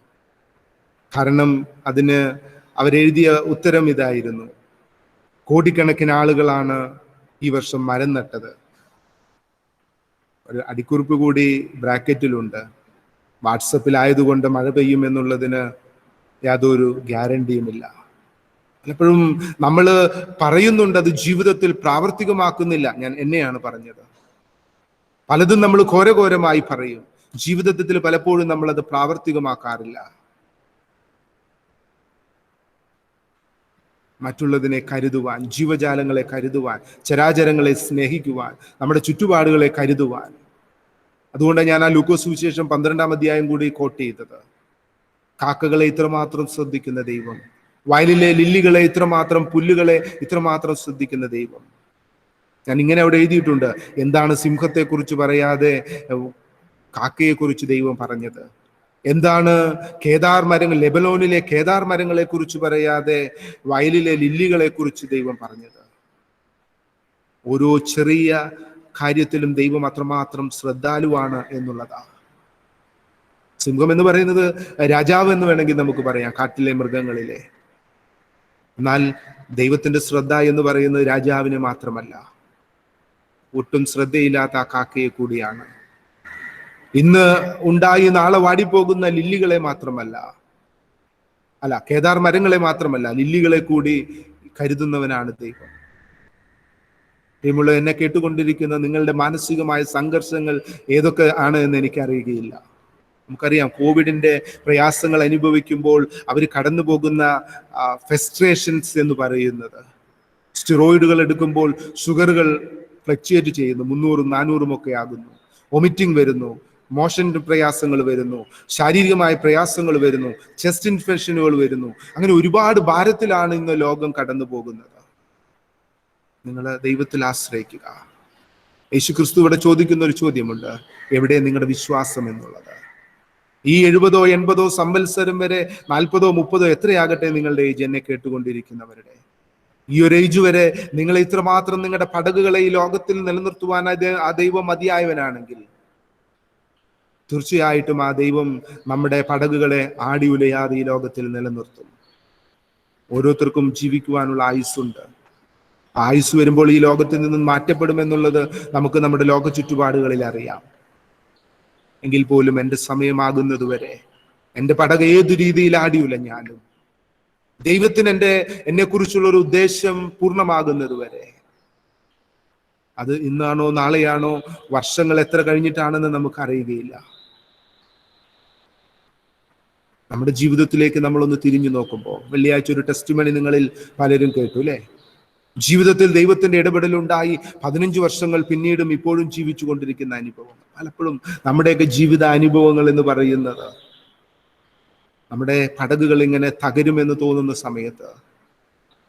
കാരണം അതിന് അവരെഴുതിയ ഉത്തരം ഇതായിരുന്നു: കോടിക്കണക്കിന് ആളുകളാണ് ഈ വർഷം മരം നട്ടത്. ഒരു അടിക്കുറിപ്പ് കൂടി ബ്രാക്കറ്റിലുണ്ട്: വാട്സപ്പിലായതുകൊണ്ട് മഴ പെയ്യും എന്നുള്ളതിന് യാതൊരു ഗ്യാരണ്ടിയുമില്ല. പലപ്പോഴും നമ്മൾ പറയുന്നുണ്ട്, അത് ജീവിതത്തിൽ പ്രാവർത്തികമാക്കുന്നില്ല. ഞാൻ എന്നെയാണ് പറഞ്ഞത്. പലതും നമ്മൾ ഘോരഘോരമായി പറയും, ജീവിതത്തിൽ പലപ്പോഴും നമ്മളത് പ്രാവർത്തികമാക്കാറില്ല. മറ്റുള്ളതിനെ കരുതുവാൻ, ജീവജാലങ്ങളെ കരുതുവാൻ, ചരാചരങ്ങളെ സ്നേഹിക്കുവാൻ, നമ്മുടെ ചുറ്റുപാടുകളെ കരുതുവാൻ. അതുകൊണ്ടാണ് ഞാൻ ആ ലൂക്കോസ് സുവിശേഷം 12-ാം അധ്യായം കൂടി കോട്ട് ചെയ്തത്. കാക്കകളെ ഇത്രമാത്രം ശ്രദ്ധിക്കുന്ന ദൈവം, വയലിലെ ലില്ലികളെ ഇത്രമാത്രം, പുല്ലുകളെ ഇത്രമാത്രം ശ്രദ്ധിക്കുന്ന ദൈവം. ഞാൻ ഇങ്ങനെ അവിടെ എഴുതിയിട്ടുണ്ട്, എന്താണ് സിംഹത്തെക്കുറിച്ച് പറയാതെ കാക്കയെക്കുറിച്ച് ദൈവം പറഞ്ഞത്? എന്താണ് കേദാർ മരങ്ങൾ, ലെബനോനിലെ കേദാർ മരങ്ങളെ കുറിച്ച് പറയാതെ വയലിലെ ലില്ലികളെ കുറിച്ച് ദൈവം പറഞ്ഞത്? ഓരോ ചെറിയ കാര്യത്തിലും ദൈവം അത്രമാത്രം ശ്രദ്ധാലുവാണ് എന്നുള്ളതാണ്. സിംഹം എന്ന് പറയുന്നത് രാജാവ് എന്ന് വേണമെങ്കിൽ നമുക്ക് പറയാം, കാട്ടിലെ മൃഗങ്ങളിലെ. എന്നാൽ ദൈവത്തിന്റെ ശ്രദ്ധ എന്ന് പറയുന്നത് രാജാവിനെ മാത്രമല്ല, ഒട്ടും ശ്രദ്ധയില്ലാത്ത ആ കാക്കയെ കൂടിയാണ്. ഇന്ന് ഉണ്ടായി നാളെ വാടിപ്പോകുന്ന ലില്ലികളെ മാത്രമല്ല, കേദാർ മരങ്ങളെ മാത്രമല്ല, ലില്ലികളെ കൂടി കരുതുന്നവനാണ് ദൈവം. പ്രിയമുള്ള എന്നെ കേട്ടുകൊണ്ടിരിക്കുന്ന നിങ്ങളുടെ മാനസികമായ സംഘർഷങ്ങൾ ഏതൊക്കെ ആണ് എന്ന് എനിക്കറിയുകയില്ല. നമുക്കറിയാം, കോവിഡിന്റെ പ്രയാസങ്ങൾ അനുഭവിക്കുമ്പോൾ അവർ കടന്നു പോകുന്ന ഫെസ്ട്രേഷൻസ് എന്ന് പറയുന്നത്, സ്റ്റിറോയിഡുകൾ എടുക്കുമ്പോൾ ഷുഗറുകൾ ഫ്ലക്ച്വേറ്റ് ചെയ്യുന്നു, 300-400 ഒക്കെ ആകുന്നു, വൊമിറ്റിംഗ് വരുന്നു, മോഷന്റെ പ്രയാസങ്ങൾ വരുന്നു, ശാരീരികമായ പ്രയാസങ്ങൾ വരുന്നു, ചെസ്റ്റ് ഇൻഫെക്ഷനുകൾ വരുന്നു. അങ്ങനെ ഒരുപാട് ഭാരത്തിലാണ് ഇന്ന് ലോകം കടന്നു പോകുന്നത്. നിങ്ങൾ ദൈവത്തിൽ ആശ്രയിക്കുക. യേശുക്രിസ്തു ഇവിടെ ചോദിക്കുന്ന ഒരു ചോദ്യമുണ്ട്: എവിടെ നിങ്ങളുടെ വിശ്വാസം എന്നുള്ളത്? ഈ 70-ഓ 80-ഓ സംവത്സരം വരെ, 40-ഓ 30-ഓ എത്രയാകട്ടെ നിങ്ങളുടെ ഏജ്, എന്നെ കേട്ടുകൊണ്ടിരിക്കുന്നവരുടെ ഈ ഒരു ഏജ് വരെ നിങ്ങൾ ഇത്രമാത്രം നിങ്ങളുടെ പടകുകളെ ഈ ലോകത്തിൽ നിലനിർത്തുവാൻ ആ ദൈവം മതിയായവനാണെങ്കിൽ, തീർച്ചയായിട്ടും ആ ദൈവം നമ്മുടെ പടകുകളെ ആടി ഉലയാതെ ഈ ലോകത്തിൽ നിലനിർത്തും. ഓരോരുത്തർക്കും ജീവിക്കുവാനുള്ള ആയുസ്സുണ്ട്. ആയുസ് വരുമ്പോൾ ഈ ലോകത്തിൽ നിന്നും മാറ്റപ്പെടുമെന്നുള്ളത് നമുക്ക് നമ്മുടെ ലോക ചുറ്റുപാടുകളിൽ അറിയാം. എങ്കിൽ പോലും എൻ്റെ സമയമാകുന്നതുവരെ, എൻ്റെ പടക ഏതു രീതിയിൽ ആടി ഉലഞ്ഞാലും, ദൈവത്തിന് എന്നെ കുറിച്ചുള്ള ഒരു ഉദ്ദേശം പൂർണ്ണമാകുന്നത് വരെ, അത് ഇന്നാണോ നാളെയാണോ വർഷങ്ങൾ എത്ര കഴിഞ്ഞിട്ടാണെന്ന് നമുക്ക് അറിയുകയില്ല. നമ്മുടെ ജീവിതത്തിലേക്ക് നമ്മളൊന്ന് തിരിഞ്ഞു നോക്കുമ്പോൾ, വെള്ളിയാഴ്ച ഒരു ടെസ്റ്റിമണി നിങ്ങളിൽ പലരും കേട്ടു അല്ലേ? ജീവിതത്തിൽ ദൈവത്തിന്റെ ഇടപെടലുണ്ടായി 15 വർഷങ്ങൾ പിന്നീടും ഇപ്പോഴും ജീവിച്ചു കൊണ്ടിരിക്കുന്ന അനുഭവം. പലപ്പോഴും നമ്മുടെയൊക്കെ ജീവിത അനുഭവങ്ങൾ എന്ന് പറയുന്നത്, നമ്മുടെ പടകുകൾ ഇങ്ങനെ തകരുമെന്ന് തോന്നുന്ന സമയത്ത്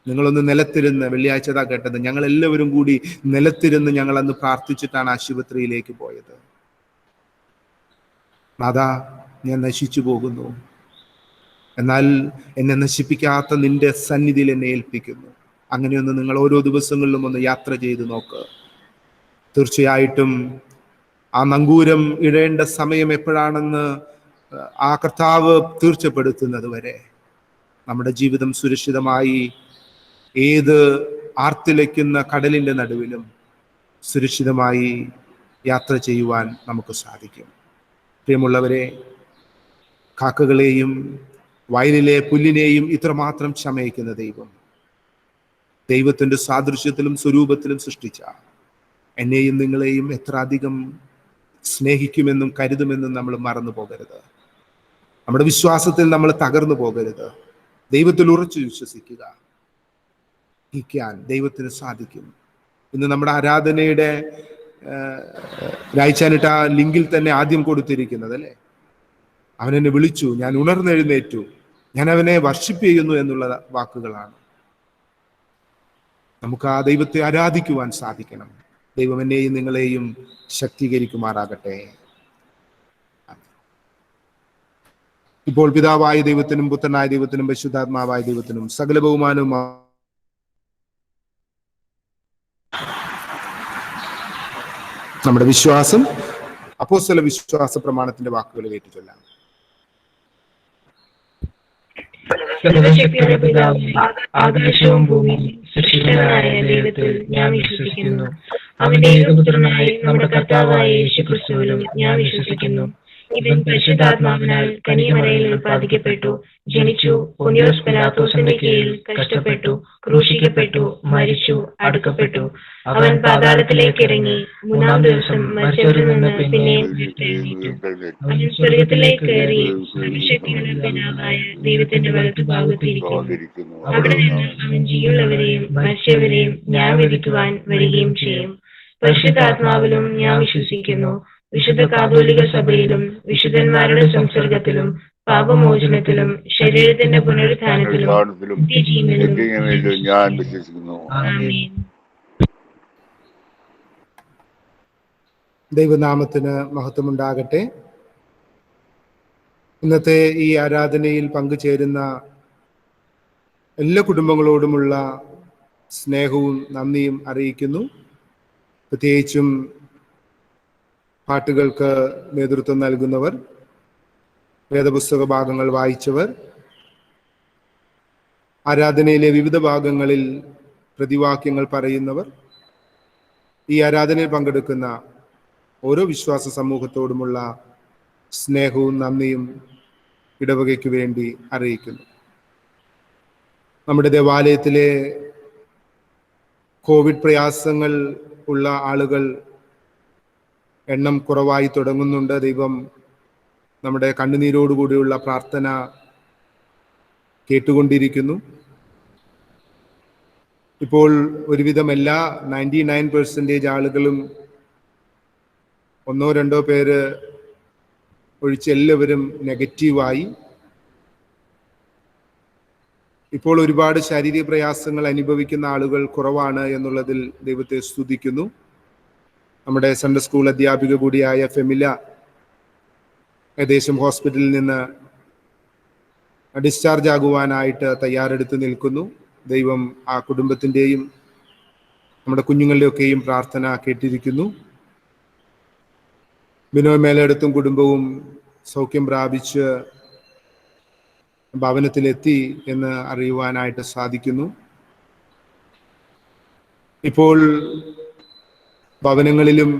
നിങ്ങളൊന്ന് നിലത്തിരുന്ന്, വെള്ളിയാഴ്ച കേട്ടത്, ഞങ്ങൾ എല്ലാവരും കൂടി നിലത്തിരുന്ന് ഞങ്ങൾ അന്ന് പ്രാർത്ഥിച്ചിട്ടാണ് ആശുപത്രിയിലേക്ക് പോയത്. നാഥാ, ഞാൻ നശിച്ചു പോകുന്നു, എന്നാൽ എന്നെ നശിപ്പിക്കാത്ത നിന്റെ സന്നിധിയിൽ എന്നെ ഏൽപ്പിക്കുന്നു. അങ്ങനെയൊന്ന് നിങ്ങൾ ഓരോ ദിവസങ്ങളിലും ഒന്ന് യാത്ര ചെയ്ത് നോക്ക്. തീർച്ചയായിട്ടും ആ നങ്കൂരം ഇഴേണ്ട സമയം എപ്പോഴാണെന്ന് ആ കർത്താവ് തീർച്ചപ്പെടുത്തുന്നത് വരെ നമ്മുടെ ജീവിതം സുരക്ഷിതമായി ഏത് ആർത്തിലയ്ക്കുന്ന കടലിന്റെ നടുവിലും സുരക്ഷിതമായി യാത്ര ചെയ്യുവാൻ നമുക്ക് സാധിക്കും. പ്രിയമുള്ളവരെ, കാക്കകളെയും വയലിലെ പുല്ലിനെയും ഇത്രമാത്രം ക്ഷമയിക്കുന്ന ദൈവം, ദൈവത്തിന്റെ സാദൃശ്യത്തിലും സ്വരൂപത്തിലും സൃഷ്ടിച്ച എന്നെയും നിങ്ങളെയും എത്ര അധികം സ്നേഹിക്കുമെന്നും കരുതുമെന്നും നമ്മൾ മറന്നു പോകരുത്. നമ്മുടെ വിശ്വാസത്തിൽ നമ്മൾ തകർന്നു പോകരുത്. ദൈവത്തിൽ ഉറച്ചു വിശ്വസിക്കുക. ദൈവത്തിന് സാധിക്കും. ഇന്ന് നമ്മുടെ ആരാധനയുടെ രായിച്ചാനിട്ട് ആ ലിങ്കിൽ തന്നെ ആദ്യം കൊടുത്തിരിക്കുന്നത് അല്ലേ, അവൻ എന്നെ വിളിച്ചു, ഞാൻ ഉണർന്നെഴുന്നേറ്റു, ഞാൻ അവനെ വർഷിപ്പ് ചെയ്യുന്നു എന്നുള്ള വാക്കുകളാണ്. നമുക്ക് ആ ദൈവത്തെ ആരാധിക്കുവാൻ സാധിക്കണം. ദൈവം എന്നെയും നിങ്ങളെയും ശക്തീകരിക്കുമാറാകട്ടെ. ഇപ്പോൾ പിതാവായ ദൈവത്തിനും പുത്രനായ ദൈവത്തിനും പരിശുദ്ധാത്മാവായ ദൈവത്തിനും സകല ബഹുമാനവും നമ്മുടെ വിശ്വാസം അപ്പോസ്തല വിശ്വാസ പ്രമാണത്തിന്റെ വാക്കുകൾ കേട്ടിച്ചൊല്ലാം. സർവശക്തിയുള്ള പിതാവേ, ആകാശവും ഭൂമിയും സൃഷ്ടിച്ചവനായ ദൈവത്തിൽ ഞാൻ വിശ്വസിക്കുന്നു. അവന്റെ ഏകപുത്രനായ നമ്മുടെ കർത്താവായ യേശുക്രിസ്തുവിലും ഞാൻ വിശ്വസിക്കുന്നു. ഇവൻ പരിശുദ്ധാത്മാവിനാൽ കന്യമറിയിൽ ഉൽപ്പാദിക്കപ്പെട്ടു, ജനിച്ചു, പൊന്തിയോസ് പിലാത്തോസിന്റെ കീഴിൽ കഷ്ടപ്പെട്ടു, ക്രൂശിക്കപ്പെട്ടു, മരിച്ചു, അടക്കപ്പെട്ടു. അവൻ പാതാളത്തിലേക്ക് ഇറങ്ങി, മൂന്നാം ദിവസം മരിച്ചവരിൽ നിന്ന് പിന്നെയും ഉയർത്തെഴുന്നേറ്റു. അവൻ സ്വർഗത്തിലേക്ക് കയറി സർവശക്തിയുള്ള പിതാവായ ദൈവത്തിന്റെ വലത്തുഭാഗത്തിരിക്കുന്നു. അവിടെ നിന്ന് അവൻ ജീവനുള്ളവരെയും മരിച്ചവരെയും ന്യായം വിധിക്കുവാൻ വരികയും ചെയ്യും. പരിശുദ്ധാത്മാവിലും ഞാൻ വിശ്വസിക്കുന്നു. വിശുദ്ധ കാതോലിക സഭയിലും വിശുദ്ധന്മാരുടെ സംസർഗത്തിലും പാപമോചനത്തിലും ശരീരത്തിന്റെ പുനരുത്ഥാനത്തിലും നിത്യജീവനിലും ഞാൻ വിശ്വസിക്കുന്നു. ആമേൻ. ദൈവനാമത്തിന് മഹത്വമുണ്ടാകട്ടെ. ഇന്നത്തെ ഈ ആരാധനയിൽ പങ്കുചേരുന്ന എല്ലാ കുടുംബങ്ങളോടുമുള്ള സ്നേഹവും നന്ദിയും അറിയിക്കുന്നു. പ്രത്യേകിച്ചും പാട്ടുകൾക്ക് നേതൃത്വം നൽകുന്നവർ, വേദപുസ്തക ഭാഗങ്ങൾ വായിച്ചവർ, ആരാധനയിലെ വിവിധ ഭാഗങ്ങളിൽ പ്രതിവാക്യങ്ങൾ പറയുന്നവർ, ഈ ആരാധനയിൽ പങ്കെടുക്കുന്ന ഓരോ വിശ്വാസ സമൂഹത്തോടുമുള്ള സ്നേഹവും നന്ദിയും ഇടവകയ്ക്ക് വേണ്ടി അറിയിക്കുന്നു. നമ്മുടെ ദേവാലയത്തിലെ കോവിഡ് പ്രയാസങ്ങൾ ഉള്ള ആളുകൾ എണ്ണം കുറവായി തുടങ്ങുന്നുണ്ട്. ദൈവം നമ്മുടെ കണ്ണുനീരോടുകൂടിയുള്ള പ്രാർത്ഥന കേട്ടുകൊണ്ടിരിക്കുന്നു. ഇപ്പോൾ ഒരുവിധം എല്ലാ 99% ആളുകളും ഒന്നോ രണ്ടോ പേര് ഒഴിച്ച് എല്ലാവരും നെഗറ്റീവായി. ഇപ്പോൾ ഒരുപാട് ശാരീരിക പ്രയാസങ്ങൾ അനുഭവിക്കുന്ന ആളുകൾ കുറവാണ് എന്നുള്ളതിൽ ദൈവത്തെ സ്തുതിക്കുന്നു. നമ്മുടെ സൺഡേ സ്കൂൾ അധ്യാപിക കൂടിയായ ഫെമില ഏകദേശം ഹോസ്പിറ്റലിൽ നിന്ന് ഡിസ്ചാർജ് ആകുവാനായിട്ട് തയ്യാറെടുത്ത് നിൽക്കുന്നു. ദൈവം ആ കുടുംബത്തിൻ്റെയും നമ്മുടെ കുഞ്ഞുങ്ങളുടെയൊക്കെയും പ്രാർത്ഥന കേട്ടിരിക്കുന്നു. ബിനോയ് മേലെടുത്തും കുടുംബവും സൗഖ്യം പ്രാപിച്ച് ഭവനത്തിലെത്തി എന്ന് അറിയുവാനായിട്ട് സാധിക്കുന്നു. ഇപ്പോൾ ഭവനങ്ങളിലും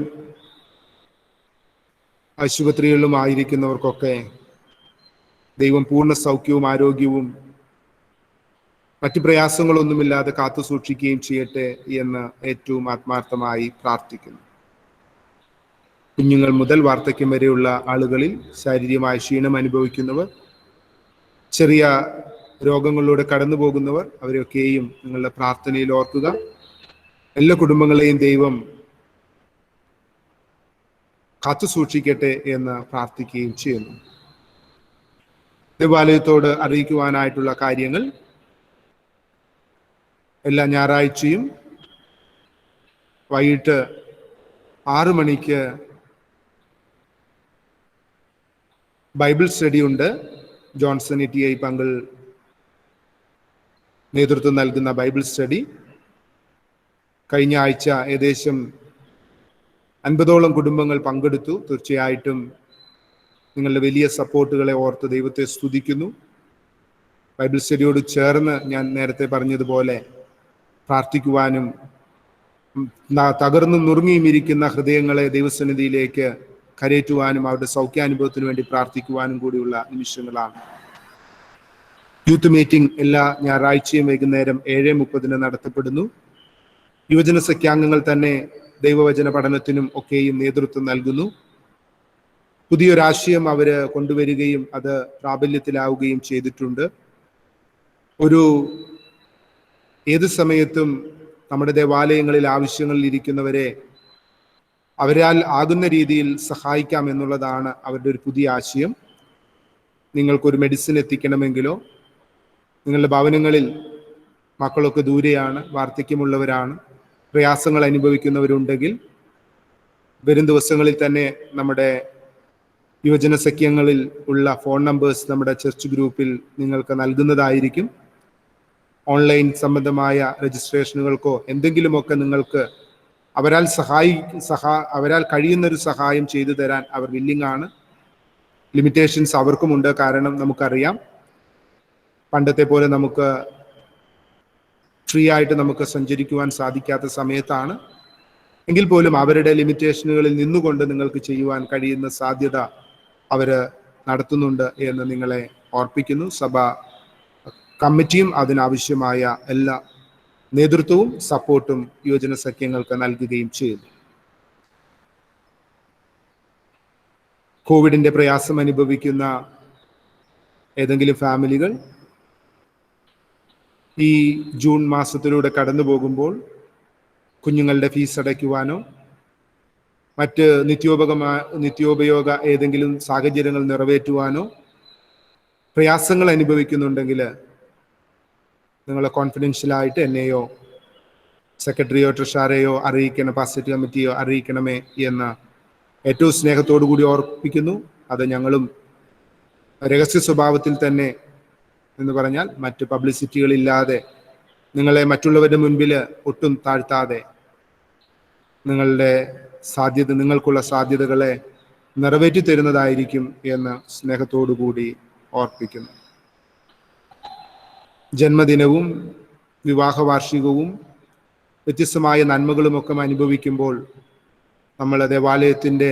ആശുപത്രികളിലും ആയിരിക്കുന്നവർക്കൊക്കെ ദൈവം പൂർണ്ണ സൗഖ്യവും ആരോഗ്യവും മറ്റു പ്രയാസങ്ങളൊന്നുമില്ലാതെ കാത്തു സൂക്ഷിക്കുകയും ചെയ്യട്ടെ എന്ന് ഏറ്റവും ആത്മാർത്ഥമായി പ്രാർത്ഥിക്കുന്നു. കുഞ്ഞുങ്ങൾ മുതൽ വാർദ്ധക്യം വരെയുള്ള ആളുകളിൽ ശാരീരികമായ ക്ഷീണം അനുഭവിക്കുന്നവർ, ചെറിയ രോഗങ്ങളിലൂടെ കടന്നു പോകുന്നവർ, അവരെയൊക്കെയും നിങ്ങളുടെ പ്രാർത്ഥനയിൽ ഓർക്കുക. എല്ലാ കുടുംബങ്ങളെയും ദൈവം കാത്തു സൂക്ഷിക്കട്ടെ എന്ന് പ്രാർത്ഥിക്കുകയും ചെയ്യുന്നു. ദേവാലയത്തോട് അറിയിക്കുവാനായിട്ടുള്ള കാര്യങ്ങൾ: എല്ലാ ഞായറാഴ്ചയും വൈകിട്ട് 6 മണിക്ക് ബൈബിൾ സ്റ്റഡി ഉണ്ട്. ജോൺസൺ ETI പങ്കിൾ നേതൃത്വം നൽകുന്ന ബൈബിൾ സ്റ്റഡി. കഴിഞ്ഞ ആഴ്ച ഏകദേശം 50ഓളം കുടുംബങ്ങൾ പങ്കെടുത്തു. തീർച്ചയായിട്ടും നിങ്ങളുടെ വലിയ സപ്പോർട്ടുകളെ ഓർത്ത് ദൈവത്തെ സ്തുതിക്കുന്നു. ബൈബിൾ സ്റ്റഡിയോട് ചേർന്ന് ഞാൻ നേരത്തെ പറഞ്ഞതുപോലെ പ്രാർത്ഥിക്കുവാനും തകർന്നു നുറുങ്ങിയും ഇരിക്കുന്ന ഹൃദയങ്ങളെ ദൈവസന്നിധിയിലേക്ക് കരയേറ്റുവാനും അവരുടെ സൗഖ്യാനുഭവത്തിന് വേണ്ടി പ്രാർത്ഥിക്കുവാനും കൂടിയുള്ള നിമിഷങ്ങളാണ്. യൂത്ത് മീറ്റിംഗ് എല്ലാ ഞായറാഴ്ചയും വൈകുന്നേരം 7:30 നടത്തപ്പെടുന്നു. യുവജന സഖ്യാംഗങ്ങൾ തന്നെ ദൈവവചന പഠനത്തിനും ഒക്കെയും നേതൃത്വം നൽകുന്നു. പുതിയൊരാശയം അവർ കൊണ്ടുവരികയും അത് പ്രാബല്യത്തിലാവുകയും ചെയ്തിട്ടുണ്ട്. ഏത് സമയത്തും നമ്മുടെ ദേവാലയങ്ങളിൽ ആവശ്യങ്ങളിൽ ഇരിക്കുന്നവരെ അവരാൽ ആകുന്ന രീതിയിൽ സഹായിക്കാം എന്നുള്ളതാണ് അവരുടെ ഒരു പുതിയ ആശയം. നിങ്ങൾക്കൊരു മെഡിസിൻ എത്തിക്കണമെങ്കിലോ, നിങ്ങളുടെ ഭവനങ്ങളിൽ മക്കളൊക്കെ ദൂരെയാണ്, വാർദ്ധക്യമുള്ളവരാണ്, പ്രയാസങ്ങൾ അനുഭവിക്കുന്നവരുണ്ടെങ്കിൽ വരും ദിവസങ്ങളിൽ തന്നെ നമ്മുടെ യുവജന സഖ്യങ്ങളിൽ ഉള്ള ഫോൺ നമ്പേഴ്സ് നമ്മുടെ ചർച്ച് ഗ്രൂപ്പിൽ നിങ്ങൾക്ക് നൽകുന്നതായിരിക്കും. ഓൺലൈൻ സംബന്ധമായ രജിസ്ട്രേഷനുകൾക്കോ എന്തെങ്കിലുമൊക്കെ നിങ്ങൾക്ക് അവരാൽ കഴിയുന്നൊരു സഹായം ചെയ്തു തരാൻ അവർ വില്ലിംഗ് ആണ്. ലിമിറ്റേഷൻസ് അവർക്കുമുണ്ട്. കാരണം നമുക്കറിയാം, പണ്ടത്തെ പോലെ നമുക്ക് ഫ്രീ ആയിട്ട് നമുക്ക് സഞ്ചരിക്കുവാൻ സാധിക്കാത്ത സമയത്താണ്. എങ്കിൽ പോലും അവരുടെ ലിമിറ്റേഷനുകളിൽ നിന്നുകൊണ്ട് നിങ്ങൾക്ക് ചെയ്യുവാൻ കഴിയുന്ന സാധ്യത അവർ നടത്തുന്നുണ്ട് എന്ന് നിങ്ങളെ ഓർപ്പിക്കുന്നു. സഭ കമ്മിറ്റിയും അതിനാവശ്യമായ എല്ലാ നേതൃത്വവും സപ്പോർട്ടും യുവജന സഖ്യങ്ങൾക്ക് നൽകുകയും ചെയ്യുന്നു. കോവിഡിന്റെ പ്രയാസം അനുഭവിക്കുന്ന ഏതെങ്കിലും ഫാമിലികൾ ഈ ജൂൺ മാസത്തിലൂടെ കടന്നു പോകുമ്പോൾ കുഞ്ഞുങ്ങളുടെ ഫീസ് അടയ്ക്കുവാനോ മറ്റ് നിത്യോപയോഗ ഏതെങ്കിലും സാഹചര്യങ്ങൾ നിറവേറ്റുവാനോ പ്രയാസങ്ങൾ അനുഭവിക്കുന്നുണ്ടെങ്കിൽ നിങ്ങൾ കോൺഫിഡൻഷ്യലായിട്ട് എന്നെയോ സെക്രട്ടറിയോ ട്രഷറയോ അറിയിക്കണം, പാസ്റ്റേറ്റ് കമ്മിറ്റിയോ അറിയിക്കണമേ എന്ന് ഏറ്റവും സ്നേഹത്തോടു കൂടി ഓർപ്പിക്കുന്നു. അത് ഞങ്ങളും രഹസ്യ സ്വഭാവത്തിൽ തന്നെ എന്ന് പറഞ്ഞാൽ മറ്റ് പബ്ലിസിറ്റികളില്ലാതെ നിങ്ങളെ മറ്റുള്ളവരുടെ മുൻപിൽ ഒട്ടും താഴ്ത്താതെ നിങ്ങൾക്കുള്ള സാധ്യതകളെ നിറവേറ്റി തരുന്നതായിരിക്കും എന്ന് സ്നേഹത്തോടു കൂടി ഓർപ്പിക്കുന്നു. ജന്മദിനവും വിവാഹ വാർഷികവും വ്യത്യസ്തമായ നന്മകളുമൊക്കെ അനുഭവിക്കുമ്പോൾ നമ്മൾ ദേവാലയത്തിൻ്റെ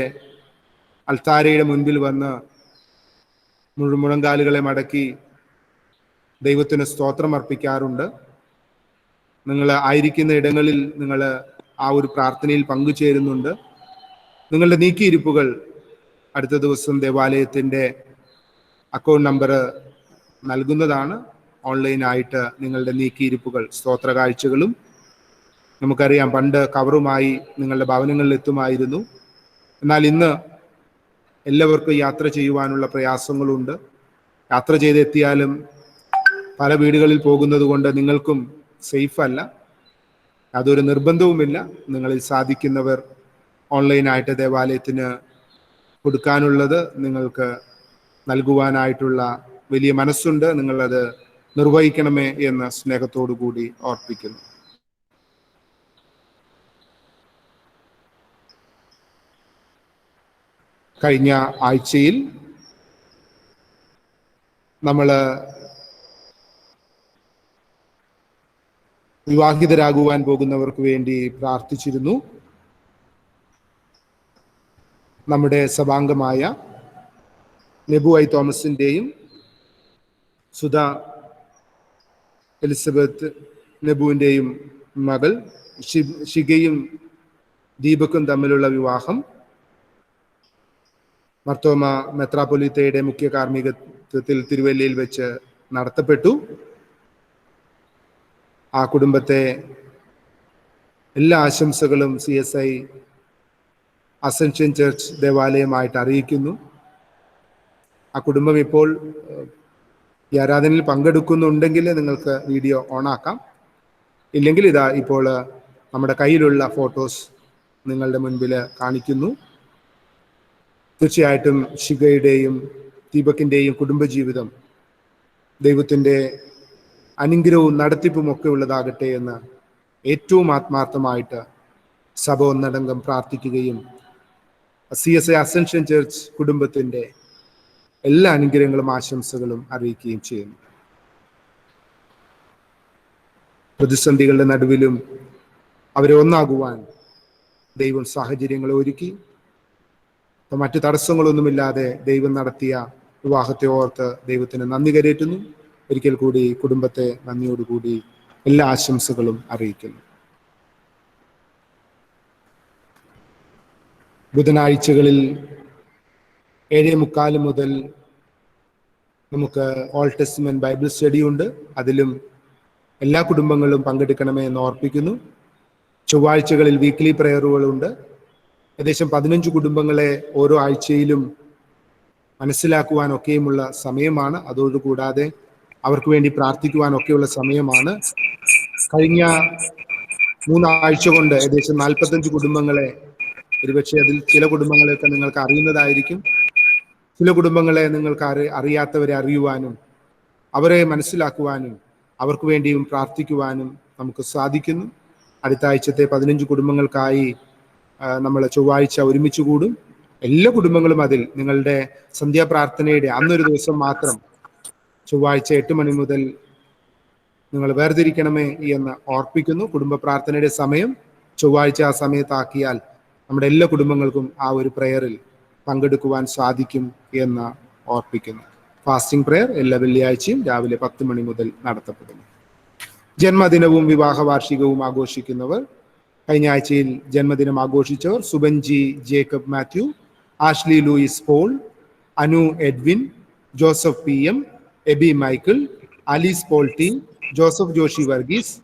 അൾത്താരയുടെ മുൻപിൽ വന്ന് മുഴങ്കാലുകളെ മടക്കി ദൈവത്തിന് സ്തോത്രം അർപ്പിക്കാറുണ്ട്. നിങ്ങൾ ആയിരിക്കുന്ന ഇടങ്ങളിൽ നിങ്ങൾ ആ ഒരു പ്രാർത്ഥനയിൽ പങ്കുചേരുന്നുണ്ട്. നിങ്ങളുടെ നീക്കിയിരിപ്പുകൾ അടുത്ത ദിവസം ദേവാലയത്തിൻ്റെ അക്കൗണ്ട് നമ്പർ നൽകുന്നതാണ്. ഓൺലൈനായിട്ട് നിങ്ങളുടെ നീക്കിയിരിപ്പുകൾ, സ്തോത്ര കാഴ്ചകളും, നമുക്കറിയാം പണ്ട് കവറുമായി നിങ്ങളുടെ ഭവനങ്ങളിൽ എത്തുമായിരുന്നു. എന്നാൽ ഇന്ന് എല്ലാവർക്കും യാത്ര ചെയ്യുവാനുള്ള പ്രയാസങ്ങളുണ്ട്. യാത്ര ചെയ്തെത്തിയാലും പല വീടുകളിൽ പോകുന്നത് കൊണ്ട് നിങ്ങൾക്കും സേഫ് അല്ല. അതൊരു നിർബന്ധവുമില്ല. നിങ്ങളിൽ സാധിക്കുന്നവർ ഓൺലൈനായിട്ട് ദേവാലയത്തിന് കൊടുക്കാനുള്ളത് നിങ്ങൾക്ക് നൽകുവാനായിട്ടുള്ള വലിയ മനസ്സുണ്ട്. നിങ്ങളത് നിർവഹിക്കണമേ എന്ന് സ്നേഹത്തോടു കൂടി ഓർപ്പിക്കുന്നു. കഴിഞ്ഞ ആഴ്ചയിൽ നമ്മൾ വിവാഹിതരാകുവാൻ പോകുന്നവർക്ക് വേണ്ടി പ്രാർത്ഥിച്ചിരുന്നു. നമ്മുടെ സഭാംഗമായ നെബു ഐ തോമസിൻ്റെയും സുധ എലിസബത്ത് നെബുവിൻ്റെയും മകൾ ഷിഗയും ദീപക്കും തമ്മിലുള്ള വിവാഹം മർത്തോമ മെത്രാപ്പൊലീത്തയുടെ മുഖ്യ കാർമ്മികത്വത്തിൽ തിരുവല്ലയിൽ വെച്ച് നടത്തപ്പെട്ടു. ആ കുടുംബത്തെ എല്ലാ ആശംസകളും CSI അസെൻഷൻ ചർച്ച് ദേവാലയമായിട്ട് അറിയിക്കുന്നു. ആ കുടുംബം ഇപ്പോൾ ഈ ആരാധനയിൽ പങ്കെടുക്കുന്നുണ്ടെങ്കിൽ നിങ്ങൾക്ക് വീഡിയോ ഓണാക്കാം. ഇല്ലെങ്കിൽ ഇതാ ഇപ്പോൾ നമ്മുടെ കയ്യിലുള്ള ഫോട്ടോസ് നിങ്ങളുടെ മുൻപിൽ കാണിക്കുന്നു. തീർച്ചയായിട്ടും ഷിഗയുടെയും ദീപകിൻ്റെയും കുടുംബജീവിതം ദൈവത്തിൻ്റെ അനുഗ്രഹവും നടത്തിപ്പും ഒക്കെ ഉള്ളതാകട്ടെ എന്ന് ഏറ്റവും ആത്മാർത്ഥമായിട്ട് സഭ ഒന്നടങ്കം പ്രാർത്ഥിക്കുകയും CSI അസെൻഷൻ ചർച്ച് കുടുംബത്തിൻ്റെ എല്ലാ അനുഗ്രഹങ്ങളും ആശംസകളും അറിയിക്കുകയും ചെയ്യുന്നു. പ്രതിസന്ധികളുടെ നടുവിലും അവരെ ഒന്നാകുവാൻ ദൈവം സാഹചര്യങ്ങളെ ഒരുക്കി. മറ്റു തടസ്സങ്ങളൊന്നുമില്ലാതെ ദൈവം നടത്തിയ വിവാഹത്തെ ഓർത്ത് ദൈവത്തിന് നന്ദി കരേറ്റുന്നു. ഒരിക്കൽ കൂടി കുടുംബത്തെ നന്ദിയോടുകൂടി എല്ലാ ആശംസകളും അറിയിക്കുന്നു. ബുധനാഴ്ചകളിൽ 7:45 മുതൽ നമുക്ക് ഓൾഡ് ടെസ്റ്റ്മെന്റ് ബൈബിൾ സ്റ്റഡി ഉണ്ട്. അതിലും എല്ലാ കുടുംബങ്ങളും പങ്കെടുക്കണമേ എന്ന് ഓർപ്പിക്കുന്നു. ചൊവ്വാഴ്ചകളിൽ വീക്ക്ലി പ്രയറുകളുണ്ട്. ഏകദേശം 15 കുടുംബങ്ങളെ ഓരോ ആഴ്ചയിലും മനസ്സിലാക്കുവാനൊക്കെയുമുള്ള സമയമാണ്. അതോടുകൂടാതെ അവർക്ക് വേണ്ടി പ്രാർത്ഥിക്കുവാനൊക്കെയുള്ള സമയമാണ്. കഴിഞ്ഞ 3 ആഴ്ച കൊണ്ട് ഏകദേശം 45 കുടുംബങ്ങളെ, ഒരുപക്ഷെ അതിൽ ചില കുടുംബങ്ങളെയൊക്കെ നിങ്ങൾക്ക് അറിയുന്നതായിരിക്കും, ചില കുടുംബങ്ങളെ നിങ്ങൾക്ക് അറിയാത്തവരെ അറിയുവാനും അവരെ മനസ്സിലാക്കുവാനും അവർക്ക് വേണ്ടിയും പ്രാർത്ഥിക്കുവാനും നമുക്ക് സാധിക്കുന്നു. അടുത്ത ആഴ്ചത്തെ 15 കുടുംബങ്ങൾക്കായി നമ്മൾ ചൊവ്വാഴ്ച ഒരുമിച്ച് കൂടും. എല്ലാ കുടുംബങ്ങളും അതിൽ നിങ്ങളുടെ സന്ധ്യാപ്രാർത്ഥനയുടെ അന്നൊരു ദിവസം മാത്രം ചൊവ്വാഴ്ച 8 മണി മുതൽ നിങ്ങൾ വേർതിരിക്കണമേ എന്ന് ഓർപ്പിക്കുന്നു. കുടുംബ പ്രാർത്ഥനയുടെ സമയം ചൊവ്വാഴ്ച ആ സമയത്താക്കിയാൽ നമ്മുടെ എല്ലാ കുടുംബങ്ങൾക്കും ആ ഒരു പ്രയറിൽ പങ്കെടുക്കുവാൻ സാധിക്കും എന്ന് ഓർപ്പിക്കുന്നു. ഫാസ്റ്റിംഗ് പ്രയർ എല്ലാ വെള്ളിയാഴ്ചയും രാവിലെ 10 മണി മുതൽ നടത്തപ്പെടുന്നു. ജന്മദിനവും വിവാഹ വാർഷികവും ആഘോഷിക്കുന്നവർ, കഴിഞ്ഞ ആഴ്ചയിൽ ജന്മദിനം ആഘോഷിച്ചവർ Subanji Jacob Mathew, Ashley Louis Paul, Anu Edwin, Joseph PM, Eby Michael, Alice Paul T, Joseph Joshi Varghese,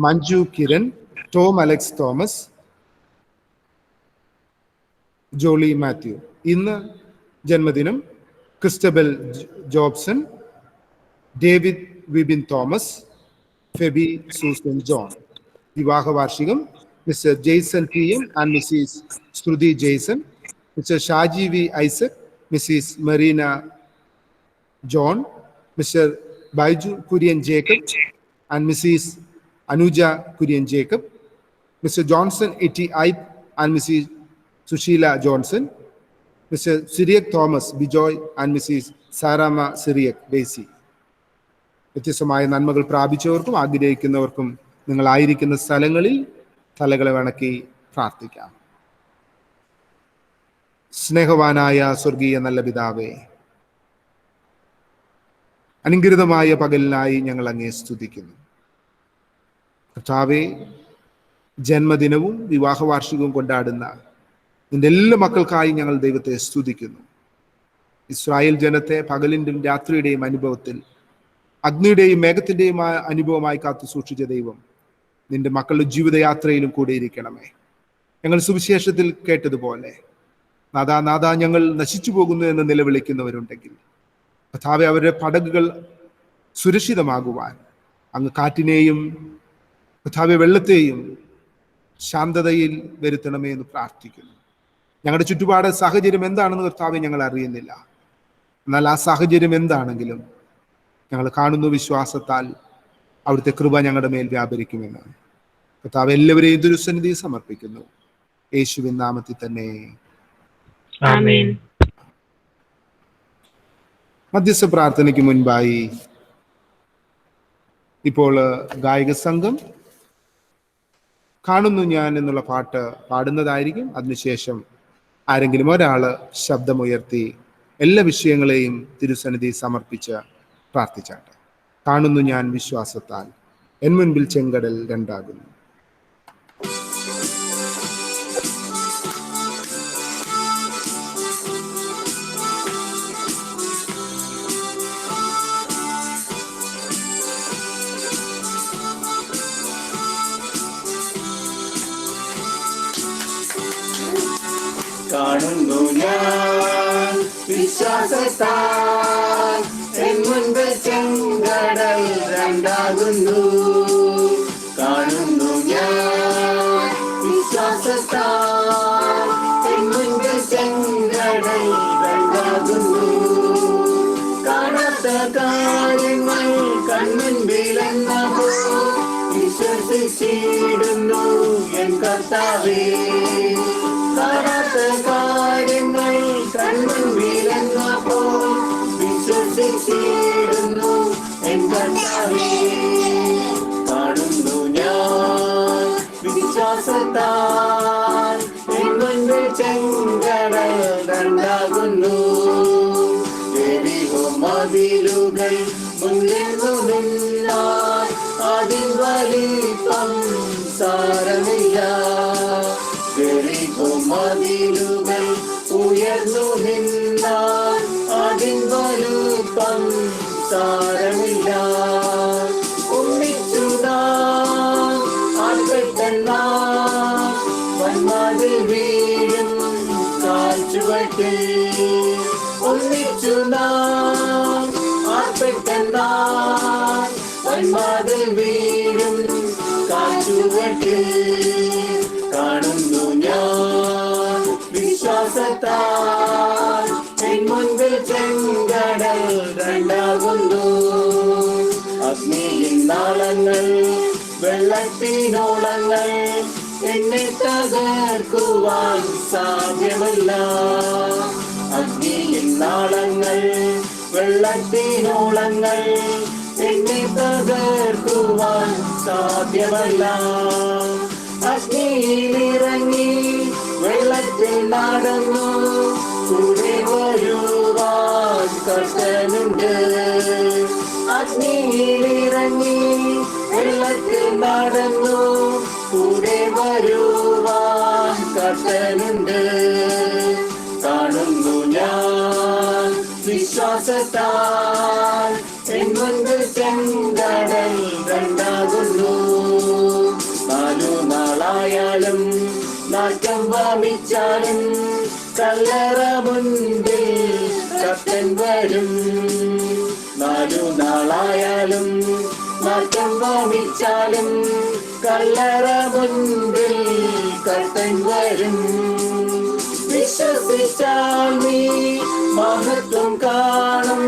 Manju Kiran, Tom Alex Thomas, Jolly Mathew. ഇന്ന് ജന്മദിനം Christabel Jobson, David Vibin Thomas, Febi Susan John. വിവാഹ വാർഷികം Mr Jason PM and Mrs Sruthi Jason, Mr Shaji V Isaac, Mrs Marina John, Mr Baiju Kurian Jacob and Mrs Anuja Kurian Jacob, Mr Johnson Itty Ipe and Mrs Susheela Johnson, Mr Cyriac Thomas Bijoy and Mrs Sarama Cyriac Besy. വ്യത്യസ്തമായ നന്മകൾ പ്രാപിച്ചവർക്കും ആഗ്രഹിക്കുന്നവർക്കും നിങ്ങളായിരിക്കുന്ന സ്ഥലങ്ങളിൽ തലകളെ വണക്കി പ്രാർത്ഥിക്കാം. സ്നേഹവാനായ സ്വർഗീയ നല്ല പിതാവേ, അനുഗ്രഹീതമായ പകലിനായി ഞങ്ങൾ അങ്ങേ സ്തുതിക്കുന്നു. കർത്താവേ, ജന്മദിനവും വിവാഹ വാർഷികവും കൊണ്ടാടുന്ന നിന്റെ എല്ലാ മക്കൾക്കായി ഞങ്ങൾ ദൈവത്തെ സ്തുതിക്കുന്നു. ഇസ്രായേൽ ജനത്തെ പകലിൻ്റെയും രാത്രിയുടെയും അനുഭവത്തിൽ അഗ്നിയുടെയും മേഘത്തിൻ്റെയും അനുഭവമായി കാത്തു സൂക്ഷിച്ച ദൈവം നിന്റെ മക്കളുടെ ജീവിതയാത്രയിലും കൂടെ ഇരിക്കണമേ. ഞങ്ങൾ സുവിശേഷത്തിൽ കേട്ടതുപോലെ നാദാ ഞങ്ങൾ നശിച്ചു പോകുന്നു എന്ന് നിലവിളിക്കുന്നവരുണ്ടെങ്കിൽ കർത്താവേ, അവരുടെ പടകുകൾ സുരക്ഷിതമാകുവാൻ അങ്ങ് കാറ്റിനെയും കർത്താവേ വെള്ളത്തെയും ശാന്തതയിൽ വരുത്തണമേ എന്ന് പ്രാർത്ഥിക്കുന്നു. ഞങ്ങളുടെ ചുറ്റുപാട് സാഹചര്യം എന്താണെന്ന് കർത്താവേ ഞങ്ങൾ അറിയുന്നില്ല. എന്നാൽ ആ സാഹചര്യം എന്താണെങ്കിലും ഞങ്ങൾ കാണുന്നു വിശ്വാസത്താൽ അവിടുത്തെ കൃപ ഞങ്ങളുടെ മേൽ വ്യാപരിക്കുമെന്ന്. കർത്താവ് എല്ലാവരെയും ദുരുസന്നിധി സമർപ്പിക്കുന്നു, യേശുവിൻ നാമത്തിൽ തന്നെ. ആമേൻ. മധ്യസ്ഥ പ്രാർത്ഥനയ്ക്ക് മുൻപായി ഇപ്പോൾ ഗായക സംഘം കാണുന്നു ഞാൻ എന്നുള്ള പാട്ട് പാടുന്നതായിരിക്കും. അതിനുശേഷം ആരെങ്കിലും ഒരാള് ശബ്ദമുയർത്തി എല്ലാ വിഷയങ്ങളെയും തിരുസന്നിധി സമർപ്പിച്ച് പ്രാർത്ഥിച്ചാട്ടെ. കാണുന്നു ഞാൻ വിശ്വാസത്താൽ, എൻ മുൻപിൽ ചെങ്കടൽ രണ്ടാകുന്നു. കാണുന്നു ഞാൻ വിശ്വാസത്താൽ, എൻ മുൻപിൽ ചെങ്കടൽ രണ്ടാകുന്നു. കാണുന്നു ഞാൻ വിശ്വാസത്താൽ, എൻ മുൻപിൽ ചെങ്കടൽ രണ്ടാകുന്നു. കാണാത്ത കാര്യങ്ങൾ കൺമുൻപിലെന്നപ്പോൾ വിശ്വസിച്ചിടുന്നു എൻ കർത്താവേ. കാണാത്ത കാര്യങ്ങൾ കൺമുൻപിലെന്നപ്പോൾ വിശ്വസിച്ചിടുന്നു എൻ കർത്താവേ. കാണുന്നു ഞാൻ വിശ്വാസത്താൽ, എൻ മുൻപിൽ ചെങ്കടൽ രണ്ടാകുന്നു. മതിലുകൾ മുന്നിൽ നിന്നാൽ അതിൽ വലിപ്പം സാരമില്ല. മതിലുകൾ ഉയർന്നു നിന്നാൽ അതിൻ വലുപ്പം സാരമില്ല. ഒന്നിച്ചു നാം ആർപ്പെട്ടെന്നാൽ വന്മതിൽ വീഴും കാൽച്ചുവട്ടിൽ. ഒന്നിച്ചു നാം ആർപ്പെട്ടെന്നാൽ വന്മതിൽ വീഴും കാൽച്ചുവട്ടിൽ. കാണുന്നു ഞാൻ വിശ്വാസത്താൽ എൻ മുൻപിൽ ചെങ്കടൽ രണ്ടാകുന്നു. അഗ്നിയിൻ നാളങ്ങൾ വെള്ളത്തിനോളങ്ങൾ എന്നെ തകർക്കുവാൻ സാധ്യമല്ല. അഗ്നിയിൻ നാളങ്ങൾ വെള്ളത്തിനോളങ്ങൾ എന്നെ തകർക്കുവാൻ സാധ്യമല്ല. അഗ്നിയിലിറങ്ങി വെള്ളത്തിൽ നടന്നു കൂടെ വരുവാൻ കർത്തനുണ്ട്. അഗ്നിയിലിറങ്ങി വെള്ളത്തിൽ നടന്നു കൂടെ വരുവാൻ കർത്തനുണ്ട്. കാണുന്നു ഞാൻ വിശ്വാസത്താൽ എൻ മുൻപിൽ ചെങ്കടൽ രണ്ടാകുന്നു. 4 നാളായാലും നാറ്റം വമിച്ചാലും കല്ലറ മുൻപിൽ കർത്തൻ വരും. 4 നാളായാലും നാറ്റം വമിച്ചാലും കല്ലറ മുൻപിൽ കർത്തൻ വരും. വിശ്വസിച്ചാൽ നീ മഹത്വം കാണും.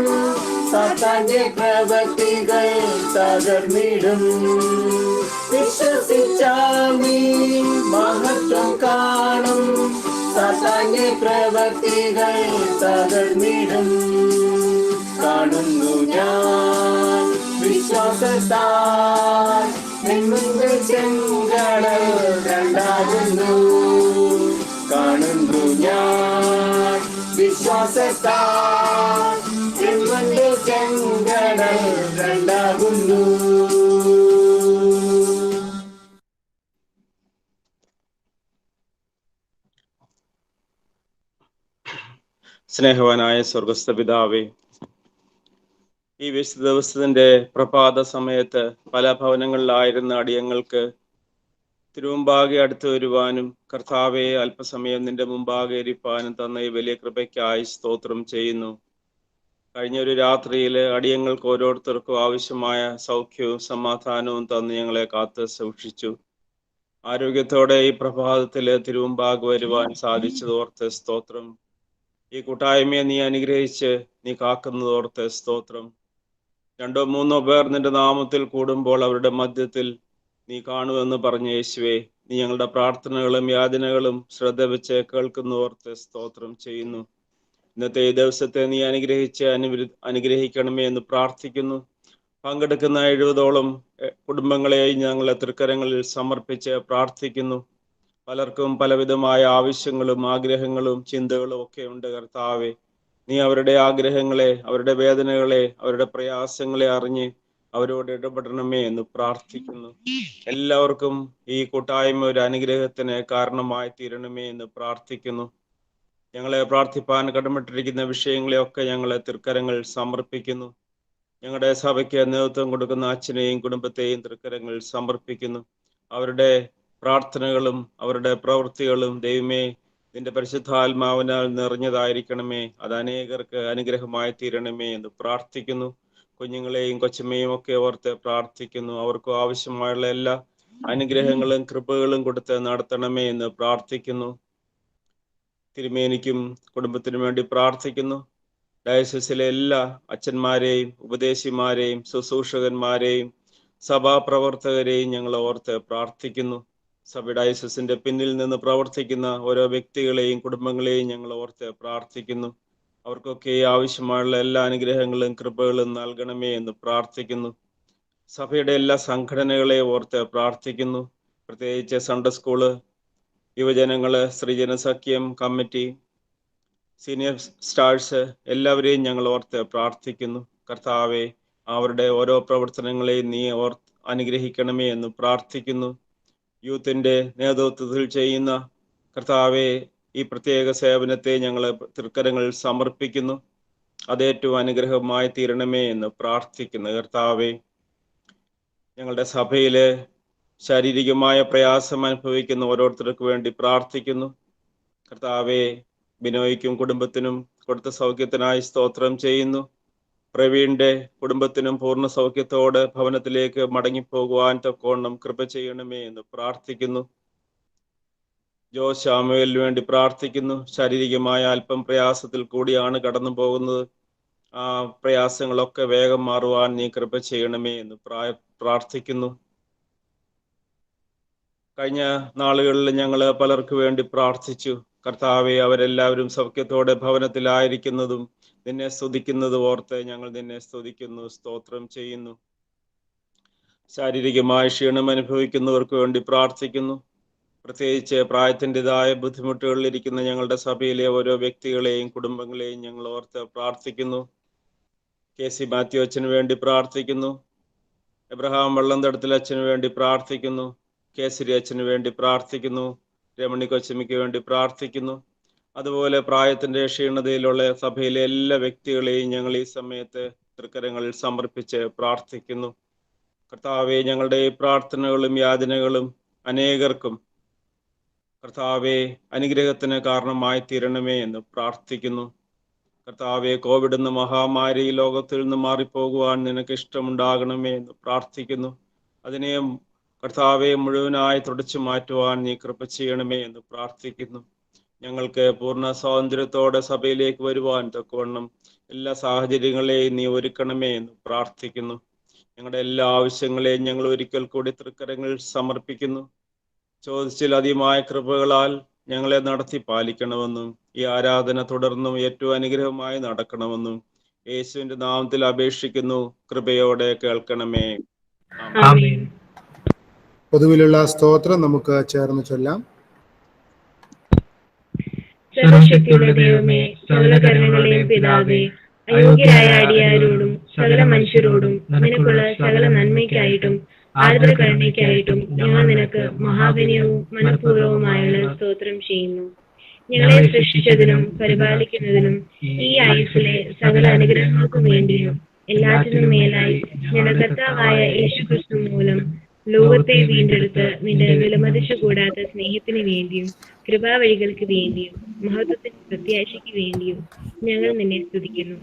സാത്താന്റെ പ്രവൃത്തികൾ തകർന്നിടും. വിശ്വസിച്ചാൽ നീ മഹത്വം കാണും. സാത്താന്റെ പ്രവൃത്തികൾ തകർന്നിടും. കാണുന്നു ഞാൻ വിശ്വാസത്താൽ നിൻ മുൻപിൽ ചെങ്കടൽ രണ്ടാകുന്നു. കാണുന്നു ഞാൻ വിശ്വാസത്താൽ നിൻ മുൻപിൽ ചെങ്കടൽ രണ്ടാകുന്നു. സ്നേഹവാനായ സ്വർഗസ്ഥ പിതാവേ, ഈ വിശുദ്ധ ദിവസത്തിന്റെ പ്രഭാത സമയത്ത് പല ഭവനങ്ങളിലായിരുന്ന അടിയങ്ങൾക്ക് തിരുമുമ്പാകെ അടുത്തു വരുവാനും കർത്താവെ അല്പസമയം നിന്റെ മുമ്പാകെ ഇരിപ്പാനും തന്ന ഈ വലിയ കൃപയ്ക്കായി സ്തോത്രം ചെയ്യുന്നു. കഴിഞ്ഞ ഒരു രാത്രിയിൽ അടിയങ്ങൾക്ക് ഓരോരുത്തർക്കും ആവശ്യമായ സൗഖ്യവും സമാധാനവും തന്ന് ഞങ്ങളെ കാത്ത് സൂക്ഷിച്ചു. ആരോഗ്യത്തോടെ ഈ പ്രഭാതത്തിൽ തിരുമുമ്പാകെ വരുവാൻ സാധിച്ചതോർത്ത് സ്തോത്രം. ഈ കൂട്ടായ്മയെ നീ അനുഗ്രഹിച്ച് നീ കാക്കുന്നതോർത്ത് സ്തോത്രം. 2 or 3 പേർ നിന്റെ നാമത്തിൽ കൂടുമ്പോൾ അവരുടെ മധ്യത്തിൽ നീ കാണുമെന്ന് പറഞ്ഞ യേശുവേ, നീ ഞങ്ങളുടെ പ്രാർത്ഥനകളും യാചനകളും ശ്രദ്ധ വെച്ച് കേൾക്കുന്നതോർത്ത് സ്തോത്രം ചെയ്യുന്നു. ഇന്നത്തെ ഈ ദിവസത്തെ നീ അനുഗ്രഹിക്കണമേ എന്ന് പ്രാർത്ഥിക്കുന്നു. പങ്കെടുക്കുന്ന 70ഓളം കുടുംബങ്ങളെയും ഞങ്ങളെ തൃക്കരങ്ങളിൽ സമർപ്പിച്ച് പ്രാർത്ഥിക്കുന്നു. പലർക്കും പലവിധമായ ആവശ്യങ്ങളും ആഗ്രഹങ്ങളും ചിന്തകളും ഒക്കെ ഉണ്ട്. കർത്താവെ, നീ അവരുടെ ആഗ്രഹങ്ങളെ, അവരുടെ വേദനകളെ, അവരുടെ പ്രയാസങ്ങളെ അറിഞ്ഞ് അവരോട് ഇടപെടണമേ എന്ന് പ്രാർത്ഥിക്കുന്നു. എല്ലാവർക്കും ഈ കൂട്ടായ്മ ഒരു അനുഗ്രഹത്തിന് കാരണമായി തീരണമേ എന്ന് പ്രാർത്ഥിക്കുന്നു. ഞങ്ങളെ പ്രാർത്ഥിപ്പാൻ കടമിട്ടിരിക്കുന്ന വിഷയങ്ങളെയൊക്കെ ഞങ്ങളെ തൃക്കരങ്ങൾ സമർപ്പിക്കുന്നു. ഞങ്ങളുടെ സഭയ്ക്ക് നേതൃത്വം കൊടുക്കുന്ന അച്ഛനെയും കുടുംബത്തെയും തൃക്കരങ്ങൾ സമർപ്പിക്കുന്നു. അവരുടെ പ്രാർത്ഥനകളും അവരുടെ പ്രവൃത്തികളും ദൈവമേ നിന്റെ പരിശുദ്ധാത്മാവിനാൽ നിറഞ്ഞതായിരിക്കണമേ. അത് അനേകർക്ക് അനുഗ്രഹമായി തീരണമേ എന്ന് പ്രാർത്ഥിക്കുന്നു. കുഞ്ഞുങ്ങളെയും കൊച്ചമ്മയും ഒക്കെ ഓർത്ത് പ്രാർത്ഥിക്കുന്നു. അവർക്ക് ആവശ്യമായുള്ള എല്ലാ അനുഗ്രഹങ്ങളും കൃപകളും കൊടുത്ത് നടത്തണമേ എന്ന് പ്രാർത്ഥിക്കുന്നു. തിരുമേനിക്കും കുടുംബത്തിനും വേണ്ടി പ്രാർത്ഥിക്കുന്നു. ഡയസിസിലെ എല്ലാ അച്ഛന്മാരെയും ഉപദേശിമാരെയും ശുശ്രൂഷകന്മാരെയും സഭാപ്രവർത്തകരെയും ഞങ്ങൾ ഓർത്ത് പ്രാർത്ഥിക്കുന്നു. സഭ ഡയസിസിന്റെ പിന്നിൽ നിന്ന് പ്രവർത്തിക്കുന്ന ഓരോ വ്യക്തികളെയും കുടുംബങ്ങളെയും ഞങ്ങൾ ഓർത്ത് പ്രാർത്ഥിക്കുന്നു. അവർക്കൊക്കെ ആവശ്യമായുള്ള എല്ലാ അനുഗ്രഹങ്ങളും കൃപകളും നൽകണമേ എന്ന് പ്രാർത്ഥിക്കുന്നു. സഭയുടെ എല്ലാ സംഘടനകളെ ഓർത്ത് പ്രാർത്ഥിക്കുന്നു. പ്രത്യേകിച്ച് സൺഡേ സ്കൂള്, യുവജനങ്ങള്, സ്ത്രീജന സഖ്യം കമ്മിറ്റി, സീനിയർ സ്റ്റാർസ് എല്ലാവരെയും ഞങ്ങൾ ഓർത്ത് പ്രാർത്ഥിക്കുന്നു. കർത്താവെ, അവരുടെ ഓരോ പ്രവർത്തനങ്ങളെയും നീ അനുഗ്രഹിക്കണമേ എന്ന് പ്രാർത്ഥിക്കുന്നു. യൂത്തിന്റെ നേതൃത്വത്തിൽ ചെയ്യുന്ന കർത്താവെ, ഈ പ്രത്യേക സേവനത്തെ ഞങ്ങൾ തൃക്കരങ്ങളിൽ സമർപ്പിക്കുന്നു. അതേറ്റവും അനുഗ്രഹമായി തീരണമേ എന്ന് പ്രാർത്ഥിക്കുന്നു. കർത്താവെ, ഞങ്ങളുടെ സഭയിലെ ശാരീരികമായ പ്രയാസം അനുഭവിക്കുന്ന ഓരോരുത്തർക്ക് വേണ്ടി പ്രാർത്ഥിക്കുന്നു. കർത്താവെ, ബിനോയ്ക്കും കുടുംബത്തിനും കൊടുത്ത സൗഖ്യത്തിനായി സ്തോത്രം ചെയ്യുന്നു. പ്രവീണിന്റെ കുടുംബത്തിനും പൂർണ്ണ സൗഖ്യത്തോടെ ഭവനത്തിലേക്ക് മടങ്ങിപ്പോകുവാൻ തക്കോണം കൃപ ചെയ്യണമേ എന്ന് പ്രാർത്ഥിക്കുന്നു. ജോ ശാമുവേലിന് വേണ്ടി പ്രാർത്ഥിക്കുന്നു. ശാരീരികമായ അല്പം പ്രയാസത്തിൽ കൂടിയാണ് കടന്നു പോകുന്നത്. ആ പ്രയാസങ്ങളൊക്കെ വേഗം മാറുവാൻ നീ കൃപ ചെയ്യണമേ എന്ന് പ്രാർത്ഥിക്കുന്നു. കഴിഞ്ഞ നാളുകളിൽ ഞങ്ങൾ പലർക്ക് വേണ്ടി പ്രാർത്ഥിച്ചു. കർത്താവെ, അവരെല്ലാവരും സൗഖ്യത്തോടെ ഭവനത്തിലായിരിക്കുന്നതും നിന്നെ സ്തുതിക്കുന്നതും ഓർത്ത് ഞങ്ങൾ നിന്നെ സ്തുതിക്കുന്നു, സ്തോത്രം ചെയ്യുന്നു. ശാരീരികമായ ക്ഷീണം അനുഭവിക്കുന്നവർക്ക് വേണ്ടി പ്രാർത്ഥിക്കുന്നു. പ്രത്യേകിച്ച് പ്രായത്തിൻ്റെതായ ബുദ്ധിമുട്ടുകളിൽ ഇരിക്കുന്ന ഞങ്ങളുടെ സഭയിലെ ഓരോ വ്യക്തികളെയും കുടുംബങ്ങളെയും ഞങ്ങൾ ഓർത്ത് പ്രാർത്ഥിക്കുന്നു. KC മാത്യു അച്ഛന് വേണ്ടി പ്രാർത്ഥിക്കുന്നു. എബ്രഹാം വള്ളംതടത്തിൽ അച്ഛന് വേണ്ടി പ്രാർത്ഥിക്കുന്നു. കേസരി അച്ഛന് വേണ്ടി പ്രാർത്ഥിക്കുന്നു. രമണി കൊച്ചമ്മയ്ക്ക് വേണ്ടി പ്രാർത്ഥിക്കുന്നു. അതുപോലെ പ്രായത്തിന്റെ ക്ഷീണതയിലുള്ള സഭയിലെ എല്ലാ വ്യക്തികളെയും ഞങ്ങൾ ഈ സമയത്ത് തൃക്കരങ്ങളിൽ സമർപ്പിച്ച് പ്രാർത്ഥിക്കുന്നു. കർത്താവെ, ഞങ്ങളുടെ ഈ പ്രാർത്ഥനകളും യാചനകളും അനേകർക്കും കർത്താവെ അനുഗ്രഹത്തിന് കാരണമായി തീരണമേ എന്ന് പ്രാർത്ഥിക്കുന്നു. കർത്താവെ, കോവിഡ് എന്ന മഹാമാരി ലോകത്തിൽ നിന്ന് മാറിപ്പോകുവാൻ നിനക്ക് ഇഷ്ടമുണ്ടാകണമേ എന്ന് പ്രാർത്ഥിക്കുന്നു. അതിനെയും കർത്താവെ മുഴുവനായി തുടച്ചു മാറ്റുവാൻ നീ കൃപ ചെയ്യണമേ എന്ന് പ്രാർത്ഥിക്കുന്നു. ഞങ്ങൾക്ക് പൂർണ്ണ സ്വാതന്ത്ര്യത്തോടെ സഭയിലേക്ക് വരുവാൻ തക്കവണ്ണം എല്ലാ സാഹചര്യങ്ങളെയും നീ ഒരുക്കണമേ എന്ന് പ്രാർത്ഥിക്കുന്നു. ഞങ്ങളുടെ എല്ലാ ആവശ്യങ്ങളെയും ഞങ്ങൾ ഒരിക്കൽ കൂടി തൃക്കരങ്ങളിൽ സമർപ്പിക്കുന്നു. ചോദിച്ചിലധികമായ കൃപകളാൽ ഞങ്ങളെ നടത്തി പാലിക്കണമെന്നും ഈ ആരാധന തുടർന്നും ഏറ്റവും അനുഗ്രഹമായി നടക്കണമെന്നും യേശുവിന്റെ നാമത്തിൽ അപേക്ഷിക്കുന്നു. കൃപയോടെ കേൾക്കണമേ. ആമേൻ. പൊതുവിലുള്ള സ്തോത്രം നമുക്ക് ചേർന്ന് ചൊല്ലാം. സർവശക്തിയുള്ള ദൈവമേ, സകല കരുണകളുടെയും പിതാവേ, അയോഗ്യരായ അടിയാരോടും സകല മനുഷ്യരോടും നിനക്കുള്ള സകല നന്മയ്ക്കായിട്ടും ആർദ്ര കരുണയ്ക്കായിട്ടും ഞങ്ങൾ നിനക്ക് മഹാവിനയവും മനഃപൂർവ്വവുമായുള്ള സ്തോത്രം ചെയ്യുന്നു. ഞങ്ങളെ സൃഷ്ടിച്ചതിനും പരിപാലിക്കുന്നതിനും ഈ ആയുസ്സിലെ സകല അനുഗ്രഹങ്ങൾക്കും വേണ്ടിയും എല്ലാറ്റിനും മേലായി ഞങ്ങളുടെ കർത്താവായ യേശുക്രിസ്തു മൂലം ലോകത്തെ വീണ്ടെടുത്ത് നിന്റെ വിലമതിച്ചു കൂടാത്ത സ്നേഹത്തിന് വേണ്ടിയും കൃപാവഴികൾക്ക് വേണ്ടിയും മഹത്വത്തിന്റെ പ്രത്യാശയ്ക്ക് വേണ്ടിയും ഞങ്ങൾ നിന്നെ സ്തുതിക്കുന്നു.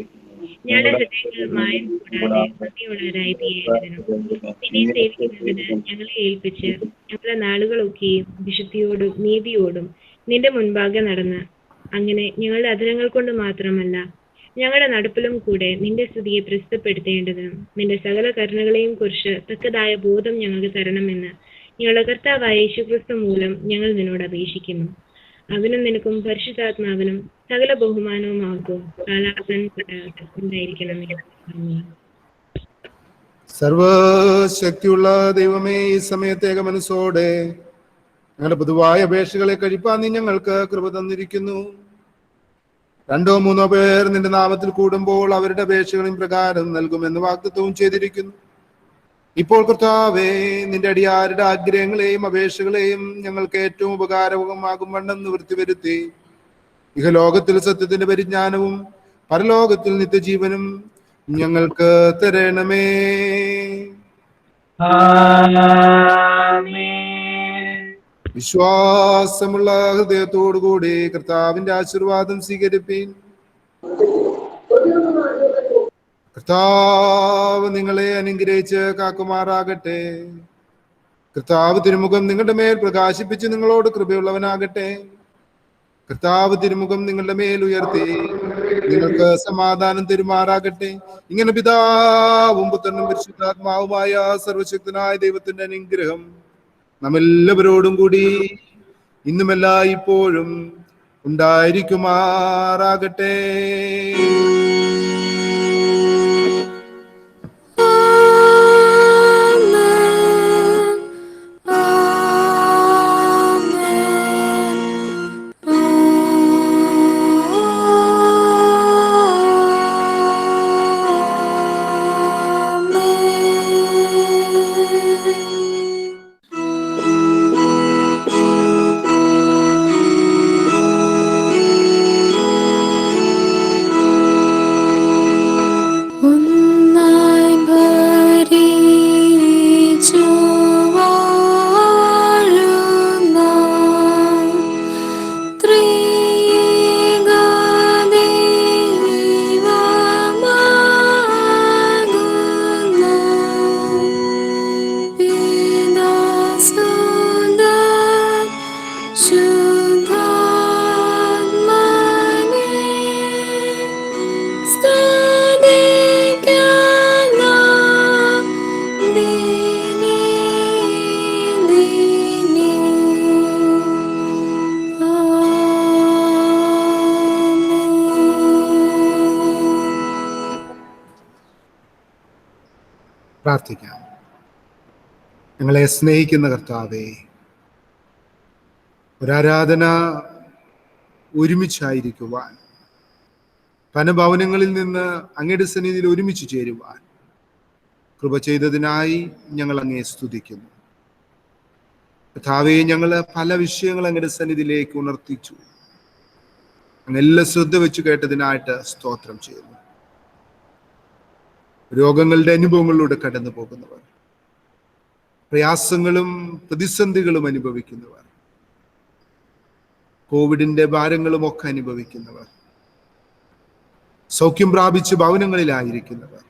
ഞങ്ങളുടെ ഹൃദയങ്ങൾ മായം കൂടാതെ നന്ദിയുള്ളവരായി തീരേണ്ടതിനും നിന്നെ സേവിക്കുന്നതിന് ഞങ്ങളെ ഏൽപ്പിച്ച് ഞങ്ങളുടെ നാളുകളൊക്കെയും വിശുദ്ധിയോടും നീതിയോടും നിന്റെ മുൻപാകെ നടന്ന് അങ്ങനെ ഞങ്ങളുടെ അധരങ്ങൾ കൊണ്ട് മാത്രമല്ല ഞങ്ങളുടെ നടപ്പിലും കൂടെ നിന്റെ സ്തുതിയെ പ്രസിദ്ധപ്പെടുത്തേണ്ടതിനും നിന്റെ സകല കരുണകളെയും കുറിച്ച് തക്കതായ ബോധം ഞങ്ങൾക്ക് തരണമെന്ന് ഞങ്ങളുടെ കർത്താവായ യേശുക്രിസ്തു മൂലം ഞങ്ങൾ നിന്നോട് അപേക്ഷിക്കുന്നു. അവനും നിനക്കും പരിശുദ്ധാത്മാവിനും സകല ബഹുമാനവും ആകും കാലാവസാനം ഉണ്ടായിരിക്കണമേ. സർവശക്തിയുള്ള ദൈവമേ, ഈ സമയത്തേക മനസ്സോടെ ഞങ്ങളുടെ പൊതുവായ അപേക്ഷകളെ കഴിപ്പാൻ നീ ഞങ്ങൾക്ക് കൃപ തന്നിരിക്കുന്നു. 2 or 3 പേർ നിന്റെ നാമത്തിൽ കൂടുമ്പോൾ അവരുടെ അപേക്ഷകളും പ്രകാരം നൽകുമെന്ന് വാഗ്ദത്തവും ചെയ്തിരിക്കുന്നു. ഇപ്പോൾ കർത്താവേ, നിന്റെ അടിയാരുടെ ആഗ്രഹങ്ങളെയും അപേക്ഷകളെയും ഞങ്ങൾക്ക് ഏറ്റവും ഉപകാരമാകും വണ്ണം നിവൃത്തി വരുത്തി ഇഹലോകത്തിൽ സത്യത്തിന്റെ പരിജ്ഞാനവും പരലോകത്തിൽ നിത്യജീവനും ഞങ്ങൾക്ക് തരണമേ. വിശ്വാസമുള്ള ഹൃദയത്തോടുകൂടി കർത്താവിന്റെ ആശീർവാദം സ്വീകരിപ്പീൻ. കർത്താവ് നിങ്ങളെ അനുഗ്രഹിച്ച് കാക്കുമാറാകട്ടെ. കർത്താവ് തിരുമുഖം നിങ്ങളുടെ മേൽ പ്രകാശിപ്പിച്ച് നിങ്ങളോട് കൃപയുള്ളവനാകട്ടെ. കർത്താവ് തിരുമുഖം നിങ്ങളുടെ മേൽ ഉയർത്തി നിങ്ങൾക്ക് സമാധാനം തരുമാറാകട്ടെ. ഇങ്ങനെ പിതാവും പുത്രനും പരിശുദ്ധാത്മാവുമായ സർവശക്തനായ ദൈവത്തിന്റെ അനുഗ്രഹം നമ്മെല്ലാവരോടും കൂടി ഇന്നുമല്ല ഇപ്പോഴും ഉണ്ടായിരിക്കുമാറാകട്ടെ. പ്രാർത്ഥിക്കാം. ഞങ്ങളെ സ്നേഹിക്കുന്ന കർത്താവേ, ഒരാരാധന ഒരുമിച്ചായിരിക്കുവാൻ, പല ഭവനങ്ങളിൽ നിന്ന് അങ്ങയുടെ സന്നിധിയിൽ ഒരുമിച്ച് ചേരുവാൻ കൃപ ചെയ്തതിനായി ഞങ്ങൾ അങ്ങയെ സ്തുതിക്കുന്നു. കർത്താവേ, ഞങ്ങൾ പല വിഷയങ്ങൾ അങ്ങയുടെ സന്നിധിയിലേക്ക് ഉണർത്തിച്ചു. അങ്ങെല്ലാം ശ്രദ്ധ വെച്ച് കേട്ടതിനായിട്ട് സ്തോത്രം ചെയ്യുന്നു. രോഗങ്ങളുടെ അനുഭവങ്ങളിലൂടെ കടന്നു പോകുന്നവർ, പ്രയാസങ്ങളും പ്രതിസന്ധികളും അനുഭവിക്കുന്നവർ, കോവിഡിന്റെ ഭാരങ്ങളും ഒക്കെ അനുഭവിക്കുന്നവർ, സൗഖ്യം പ്രാപിച്ച് ഭവനങ്ങളിലായിരിക്കുന്നവർ,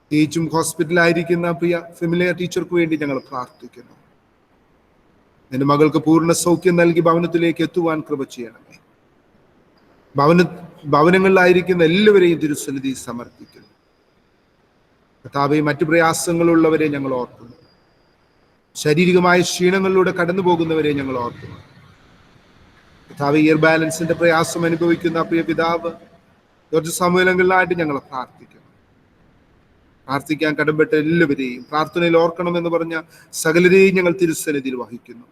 പ്രത്യേകിച്ചും ഹോസ്പിറ്റലായിരിക്കുന്ന പ്രിയ ഫെമിലിയർ ടീച്ചർക്ക് വേണ്ടി ഞങ്ങൾ പ്രാർത്ഥിക്കുന്നു. നിന്റെ മകൾക്ക് പൂർണ്ണ സൗഖ്യം നൽകി ഭവനത്തിലേക്ക് എത്തുവാൻ കൃപ ചെയ്യണമേ. ഭവനങ്ങളിലായിരിക്കുന്ന എല്ലാവരെയും തിരുസന്നിധി സമർപ്പിക്കുന്നു. കർത്താവേ, മറ്റു പ്രയാസങ്ങളുള്ളവരെ ഞങ്ങൾ ഓർക്കുന്നു. ശാരീരികമായ ക്ഷീണങ്ങളിലൂടെ കടന്നു പോകുന്നവരെ ഞങ്ങൾ ഓർക്കുന്നു. കർത്താവേ, ഇയർ ബാലൻസിന്റെ പ്രയാസം അനുഭവിക്കുന്ന പ്രിയ പിതാവ് കുറച്ച് സമൂഹങ്ങളിലായിട്ട് ഞങ്ങൾ പ്രാർത്ഥിക്കുന്നു. പ്രാർത്ഥിക്കാൻ കടമ്പെട്ട എല്ലാവരെയും പ്രാർത്ഥനയിൽ ഓർക്കണമെന്ന് പറഞ്ഞ സകലരെയും ഞങ്ങൾ തിരുസന്നിധിയിൽ വഹിക്കുന്നു.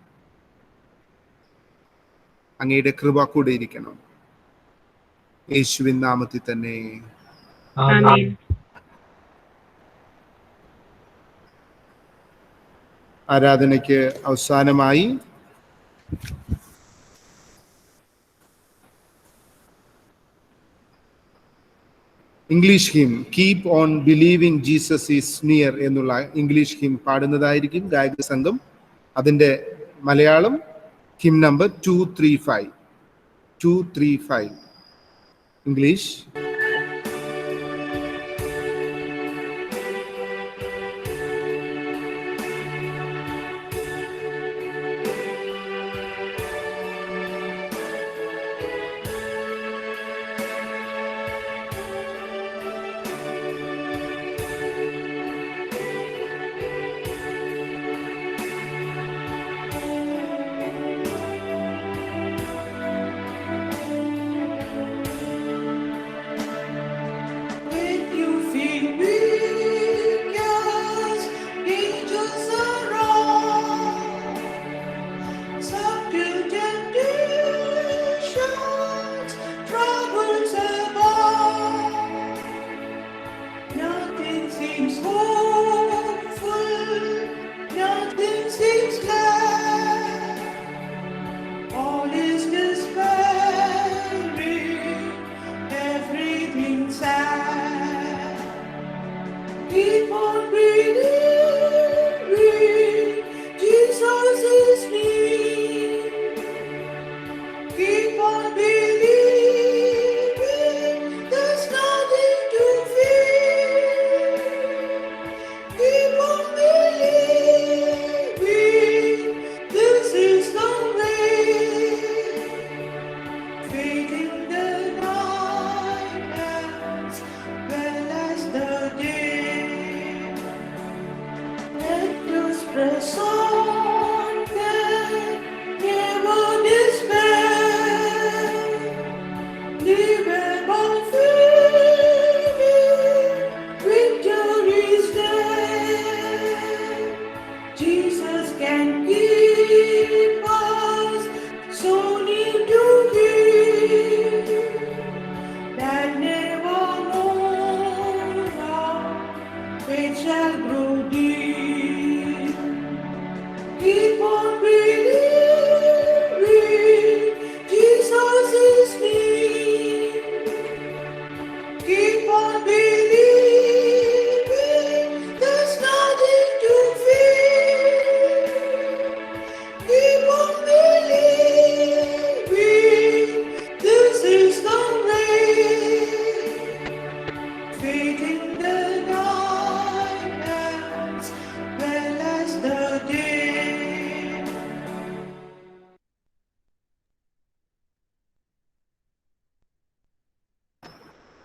അങ്ങയുടെ കൃപ കൂടെ ഇരിക്കണം. യേശുവിൻ നാമത്തിൽ തന്നെ ആമേൻ. ആരാധനയ്ക്ക് അവസാനമായി English him keep on believing Jesus is near എന്നുള്ള ഇംഗ്ലീഷ് ഹിം പാടുന്നതായിരിക്കും ഗായക സംഘം. അതിൻ്റെ മലയാളം ഹിം നമ്പർ 235 ഇംഗ്ലീഷ്.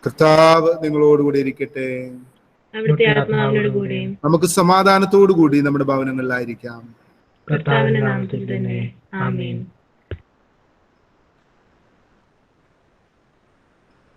കർത്താവ് നിങ്ങളോടുകൂടി ഇരിക്കട്ടെ. അവിടുത്തെ ആത്മാവിനോട് കൂടെ നമുക്ക് സമാധാനത്തോടു കൂടി നമ്മുടെ ഭവനങ്ങളിലായിരിക്കാം. കർത്താവിന്റെ നാമത്തിൽ തന്നെ ആമേൻ.